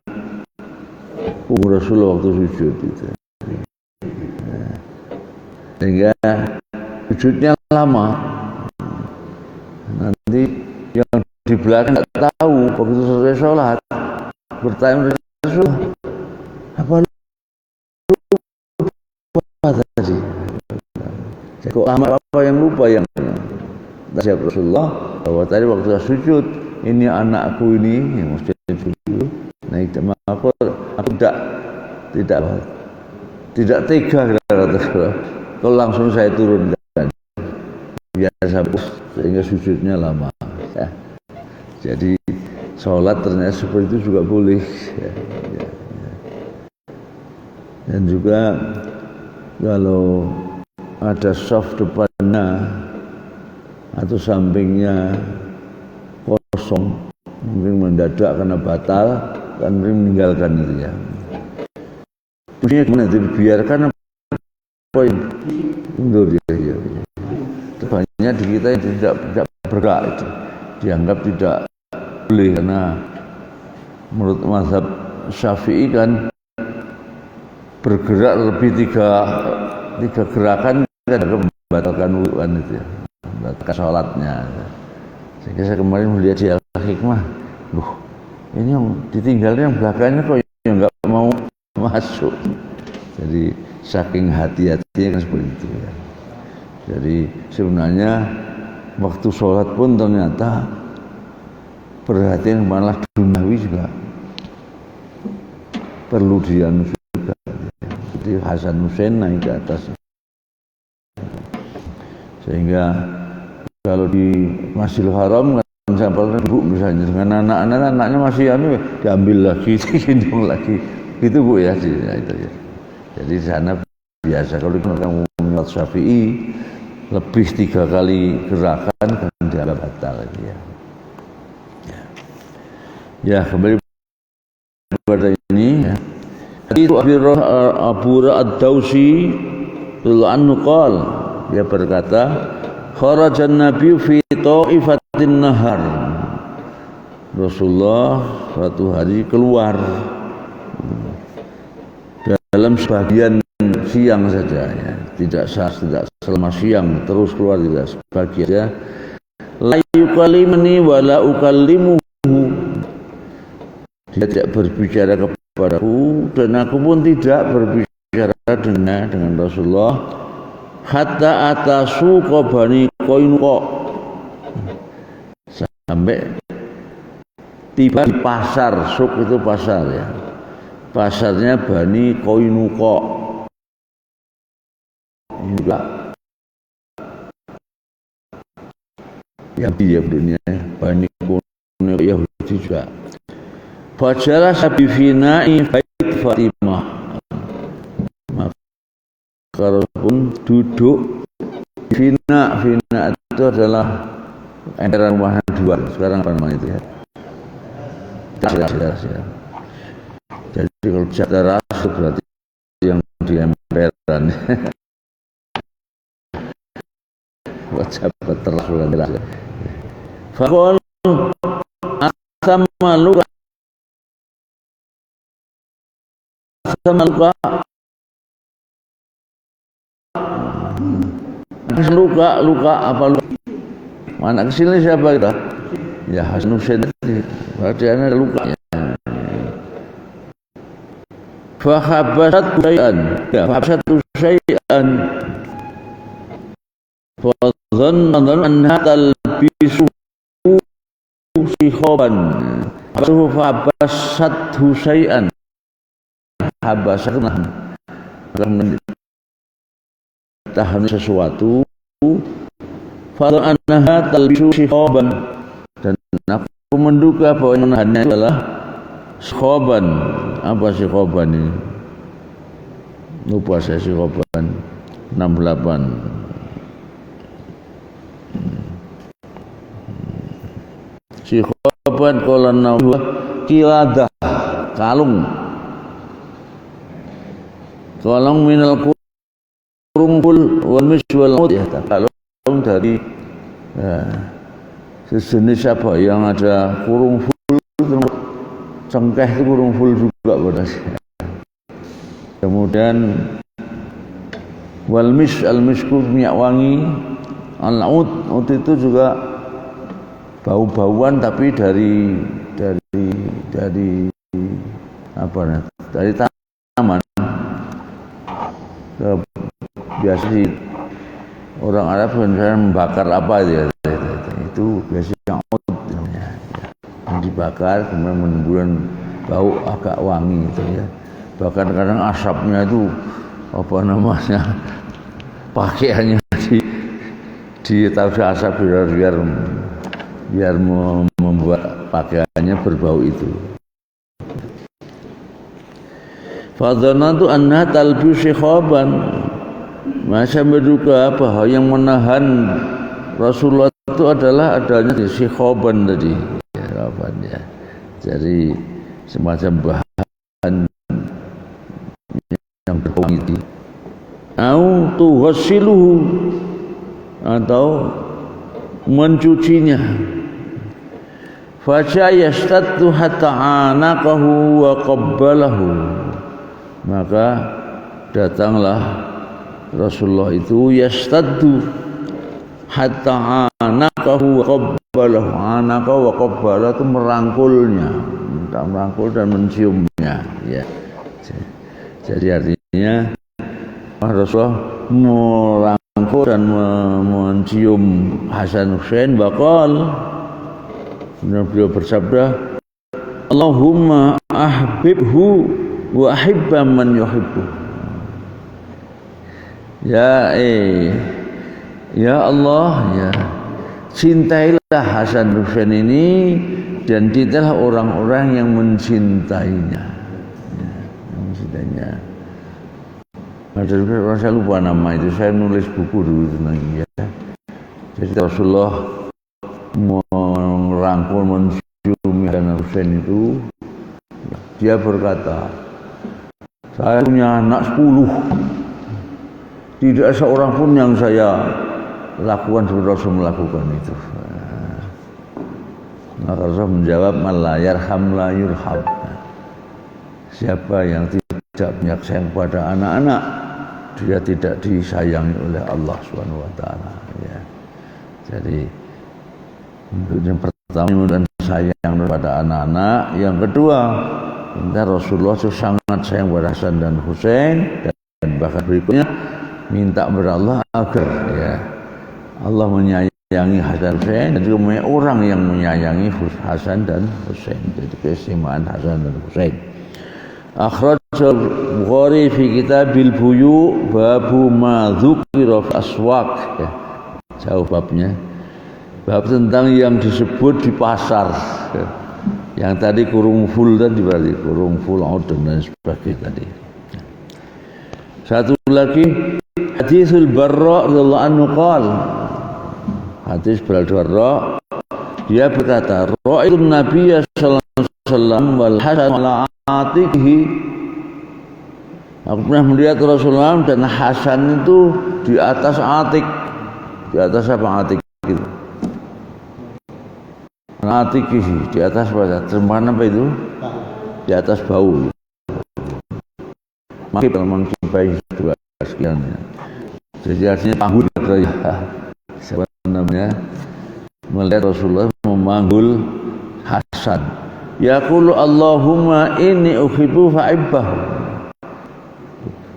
Rasulullah waktu sujud itu. Sehingga sujudnya lama. Nanti yang di belakang nggak tahu begitu selesai sholat bertanya Rasulullah apa lupa tadi kok lama apa yang lupa yang siap Rasulullah bahwa tadi waktu sujud ini anakku ini yang mesti dulu naik aku tidak tega Rasulullah kalau langsung saya turunkan biasa sehingga sujudnya lama ya. Jadi sholat ternyata seperti itu juga boleh ya. Dan juga kalau ada soft depannya atau sampingnya kosong mungkin mendadak karena batal kan meninggalkan itu ya. Maksudnya gimana itu dibiarkan apa mundur ya. Banyak di kita yang tidak bergerak itu dianggap tidak boleh karena menurut mazhab Syafi'i kan bergerak lebih tiga gerakan kan membatalkan wudu'an itu ya, membatalkan sholatnya. Sehingga saya kemarin melihat di Al-Hikmah, ini yang ditinggalin yang belakangnya kok yang nggak mau masuk. Jadi saking hati-hatinya kan seperti itu ya. Jadi sebenarnya waktu sholat pun ternyata perhatian malah duniawi juga perlu dianu juga. Jadi Hasan Husain naik ke atas sehingga kalau di Masjidil Haram kan sampai ibu misalnya dengan anaknya masih anu diambil lagi digendong lagi gitu Bu ya, itu ya. Jadi di sana biasa kalau kamu menurut Syafi'i lebih 3 kali gerakan kan dianggap batal ya. Ya kembali kepada ini ya. Itu Abu Ad-Dausi radhiyallahu anhu qala dia berkata kharajan Nabi fi ta'ifatin nahar. Rasulullah suatu hari keluar dalam sebagian siang saja ya, tidak selama siang terus keluar tidak sebagian saja. La yukallimuni wa la ukallimuhu. Dia tidak berbicara kepadaku dan aku pun tidak berbicara dengan Rasulullah hatta atasu Bani Qainuqa sampai tiba di pasar. Suk itu pasar ya, pasarnya Bani Qainuqa juga Yahudi dunia Bani Qainuqa Yahudi juga. Fajalah sabifina'i bait Fatimah, maka pun duduk Fina itu adalah emperan rumahan dua sekarang apa namanya itu ya, ya. Jadi kalau teras itu berarti yang di emperan wajib terus fakol sama luka luka apa luka mana kesini siapa kita ya Hasan Husain tadi berarti ada lukanya. Fahabasat syai'an fadhan anha talbisu sikhoban habasat husai'an habasatna tahan sesuatu fadhan annaha talbisu sikhoban, dan aku menduga bahwa yang menahannya adalah sikhoban. Apa sikhoban ini? Lupa saya sikhoban 68. Sikhoban qala nahu kiladah, kalung minal kurungful wal miswal maut, ya, kalung dari sejenis apa yang ada kurungful, cengkeh itu kurungful juga pada saya. Kemudian wal misku minyak wangi, al-ud itu juga bau-bauan tapi dari apa nih? Dari tanaman. Biasa di orang Arab sebenarnya membakar apa itu biasanya ud namanya, yang dibakar kemudian menimbulkan bau agak wangi itu ya. Bahkan kadang asapnya itu apa namanya, pakaiannya ditaruh asap biar membuat pakaiannya berbau itu. Fadhanantu anna talbisu sikhoban, masa menduga bahwa yang menahan Rasulullah itu adalah adanya di sikhoban tadi, ya. Jadi semacam bahan yang berbau itu. Au tughsiluhu, atau mencucinya. Faja yastaddu hatta anaqahu wa qabbalahu, maka datanglah Rasulullah itu yastaddu hatta anaqahu wa qabbalahu. Anaqa wa qabbala itu merangkulnya, merangkul dan menciumnya, ya. Jadi artinya Rasulullah merangkul dan mencium Hasan Husain. Bakal beliau bersabda, Allahumma ahbibhu wa ahibba man yuhibbu. Ya Allah, ya, cintailah Hasan Husain ini dan cintailah orang-orang yang mencintainya, ya, yang mencintainya. Saya lupa nama itu, saya nulis buku dulu tentang ini, ya. Jadi Rasulullah merangkul mencium Hasan Husain itu, dia berkata, saya punya anak 10, tidak seorang pun yang saya lakukan seperti Rasul melakukan itu. Maka Rasul menjawab, man la yarham la yurham. Siapa yang tidak punya sayang pada anak-anak, dia tidak disayangi oleh Allah Subhanahu wa taala, ya. Jadi yang pertama dan sayang kepada anak-anak, yang kedua Rasulullah itu sangat sayang pada Hasan dan Husain, dan bahkan berikutnya minta kepada Allah agar, ya, Allah menyayangi Hasan Husain dan juga orang yang menyayangi Hasan dan Husain. Jadi keistimewaan Hasan dan Husain. Akhraj al-Bukhari fi kitabil buyu babu ma dzukira fi aswaq, ya. Jauh babnya. Bab tentang yang disebut di pasar, ya. Yang tadi kurungful tadi, berarti kurungful dan sebagainya tadi. Satu lagi hadisul Barra radhiyallahu anhu qala, hadis Barra, dia berkata, ra'aytu Nabiy sallallahu alaihi wasallam wal Hasan ala atiqihi, aku pernah melihat Rasulullah dan Hasan itu di atas atik. Di atas apa atik itu? Atiqihi, di atas apa? Terjemahan apa itu? Di atas bau. Mengkipai dua sekian, ya. Jadi artinya panggul, ya. Siapa namanya? Melihat Rasulullah memanggul Hasan. Yaqulu Allahumma inni uhibbu fa'ibbahu.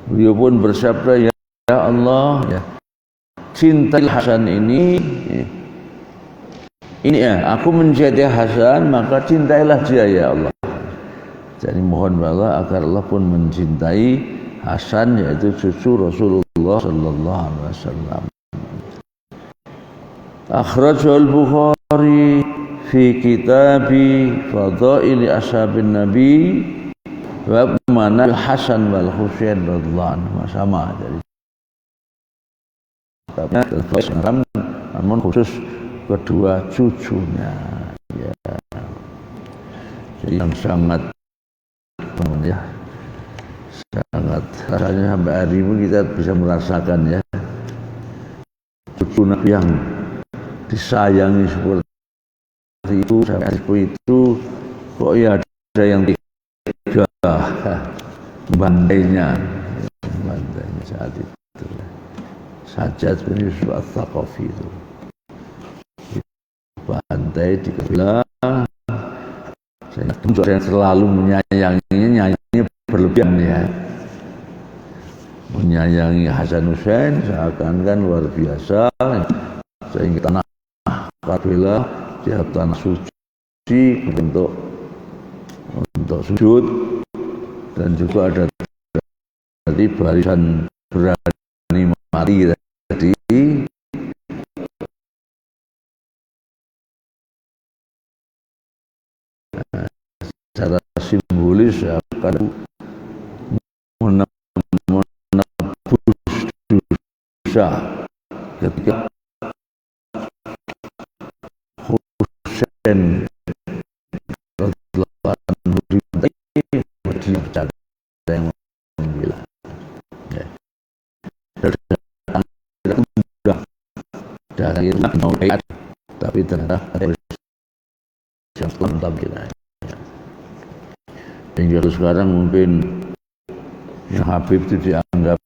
Beliau pun bersabda, ya Allah, ya, cintai Hasan ini, ya, Ini ya, aku mencintai Hasan, maka cintailah dia ya Allah. Jadi mohon Allah agar Allah pun mencintai Hasan, yaitu cucu Rasulullah sallallahu alaihi wasallam. Akhrajul Bukhari fi kitabi Fadaili Ashabin Nabi wa mana Hasan wal Husain radhiyallahu anhu, sama jadi namun khusus kedua cucunya ya. Jadi yang sangat ya, sangat rasanya sampai hari ini kita bisa merasakan ya, cucu Nabi yang disayangi seperti itu, seperti itu kok ya ada yang tiga bandainya saat itu. Sajjad bin Yusuf Al-Thaqafi itu bantai di kebelah. Saya selalu menyayanginya, nyanyi berlebihan ya, menyayangi Hasan Husain seakan-akan luar biasa, sehingga tanah Karbala di tanah suci untuk sujud, dan juga ada tadi barisan berani mati tadi secara simbolis akan menebus dosa ketika Husain radhiyallahu anhu yang membela ya. Dari tapi ternyata yang tampil hingga sekarang mungkin yang Habib itu dianggap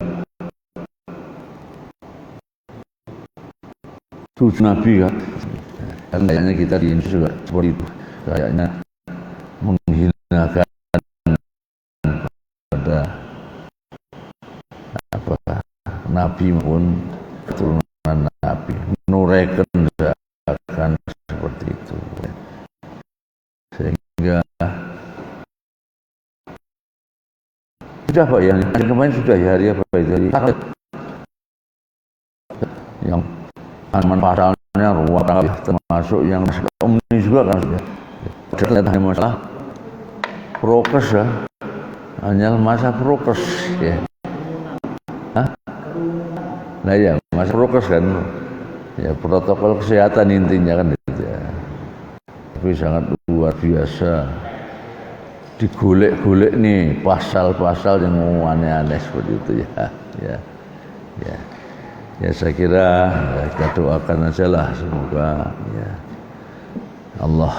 cucu Nabi kan, kayaknya kita di Indonesia juga seperti itu, kayaknya menghinakan pada apa Nabi maupun keturunan Nabi, nureken akan seperti itu, sehingga sudah Pak ya, kemarin sudah ya hari apa itu hari yang aman pasalnya ruang termasuk yang ini juga kan sudah. Ternyata hanya masalah prokes ya, hanya masa prokes ya. Hah? Nah ya, masa prokes kan, ya protokol kesehatan intinya kan itu ya. Tapi sangat luar biasa. Digolek-golek nih pasal-pasal yang aneh-aneh seperti itu ya saya kira ya, kita doakan aja lah semoga ya Allah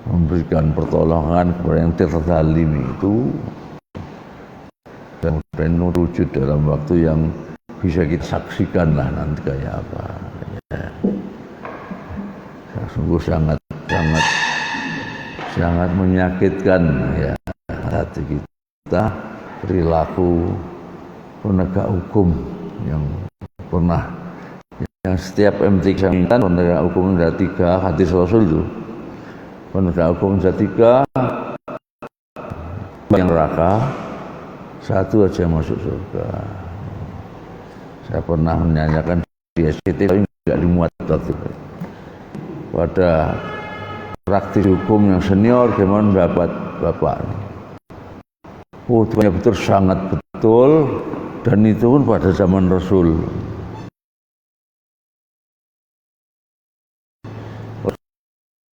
memberikan pertolongan kepada yang terzalim itu dan wujud dalam waktu yang bisa kita saksikan lah nanti kayak apa ya. Sungguh sangat menyakitkan ya hati kita, perilaku penegak hukum yang pernah, yang setiap MT Kecamatan penegak hukum ada 3 hadis Rasul itu, penegak hukum ada 3 yang neraka, 1 aja masuk surga. Saya pernah menanyakan di SCT tapi tidak dimuat waktu itu. Pada praktis hukum yang senior, gimana pendapat Bapak? Oh, betul sangat betul, dan itu pun pada zaman Rasul.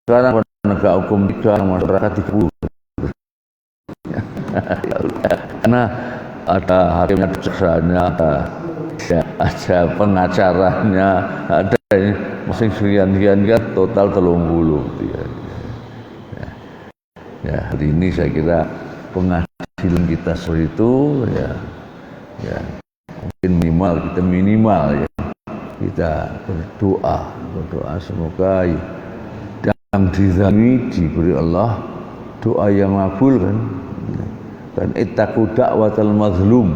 Sekarang penegak hukum 3, masyarakat 30. Karena ada hakimnya, kejaksanya, ada pengacaranya, ada masing sekian kan total 30. Ya, hari ini saya kira pengadilan kita seperti itu ya mungkin minimal ya kita berdoa semoga yang dizalimi diberi Allah doa yang makbul kan, dan ittaqu da'watal mazlum,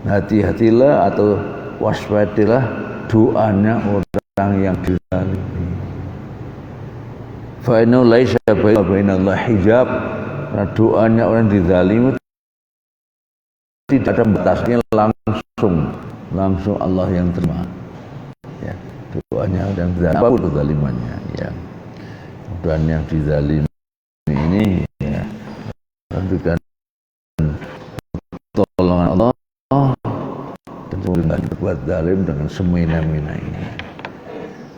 hati-hatilah atau waspadilah doanya orang orang yang dizalimi. Fa inna laisa bainallahi hijab. Nah, doanya orang dizalimi tidak ada batasnya, langsung Allah yang terima. Ya, doanya dan apapun kezalimannya. Ya, dan yang dizalimi ini ya, berikan tolongan Allah dan jangan berbuat zalim dengan semena-mena ini.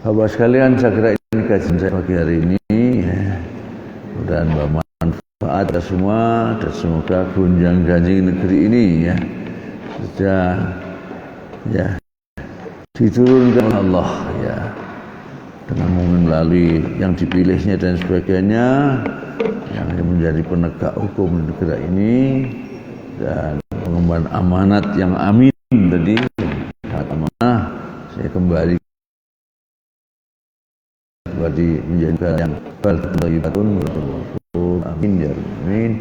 Bapak sekalian, saya kira ini kajian saya pagi hari ini ya. Dan bermanfaat semua dan semoga gonjang-ganjing negeri ini ya sudah ya diturunkan Allah ya dengan melalui yang dipilihnya dan sebagainya yang menjadi penegak hukum di negara ini dan pengemban amanat yang amin tadi amanah saya kembali menjadi yang baldatun amin ya amin.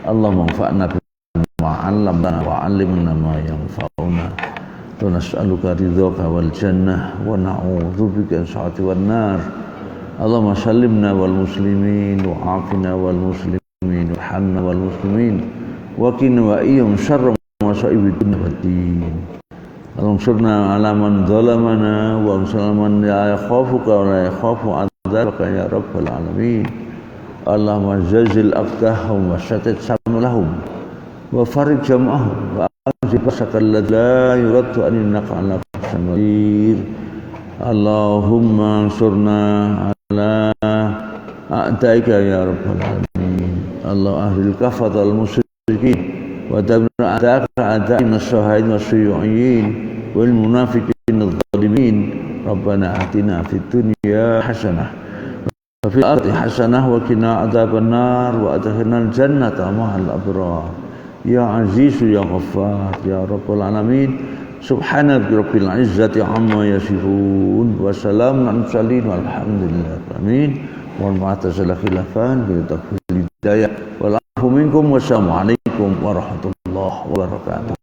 Allahumma anfa'na bima 'allamtana wa 'allimna ma yanfa'una wa nas'aluka ridhaka wal jannah wa na'udzubika min sa'ati wan nar. Allahumma sallimna wal muslimin wa 'afina wal muslimin wa hamna wal muslimin wa qina wa iyyahum syarra masa'ibid dunya wad din. Allahumma surna ala man zalamana wa salaman la yakhafuka wa la yakhafu 'adzabaka ya rabbal alamin. Allahumma jazil aqdahum wa syatit samlahum wa farid jam'ahum wa anzib sakal la yuraddu an innaka ala qadir. Allahumma surna ala a'daika ya rabbal alamin. Allah ahlil kafat al musyrikin wa dabna a'daka a'da'in as-sahid was-suyu'in wal munafiqin adh-dhalimin. Rabbana atina fid dunya hasanah wa fil ardi hasanah wa qina adzabannar wa adkhilnal jannata ma'al abrar. Ya aziz ya ghaffar ya rabbal alamin. Subhana rabbil izzati amma yasifun wa salamun alal mursalin walhamdulillahi amin. Wal ma'tazila khilafan bi taqwil hidayah wal afu minkum wassalamu alaikum warahmatullahi wabarakatuh.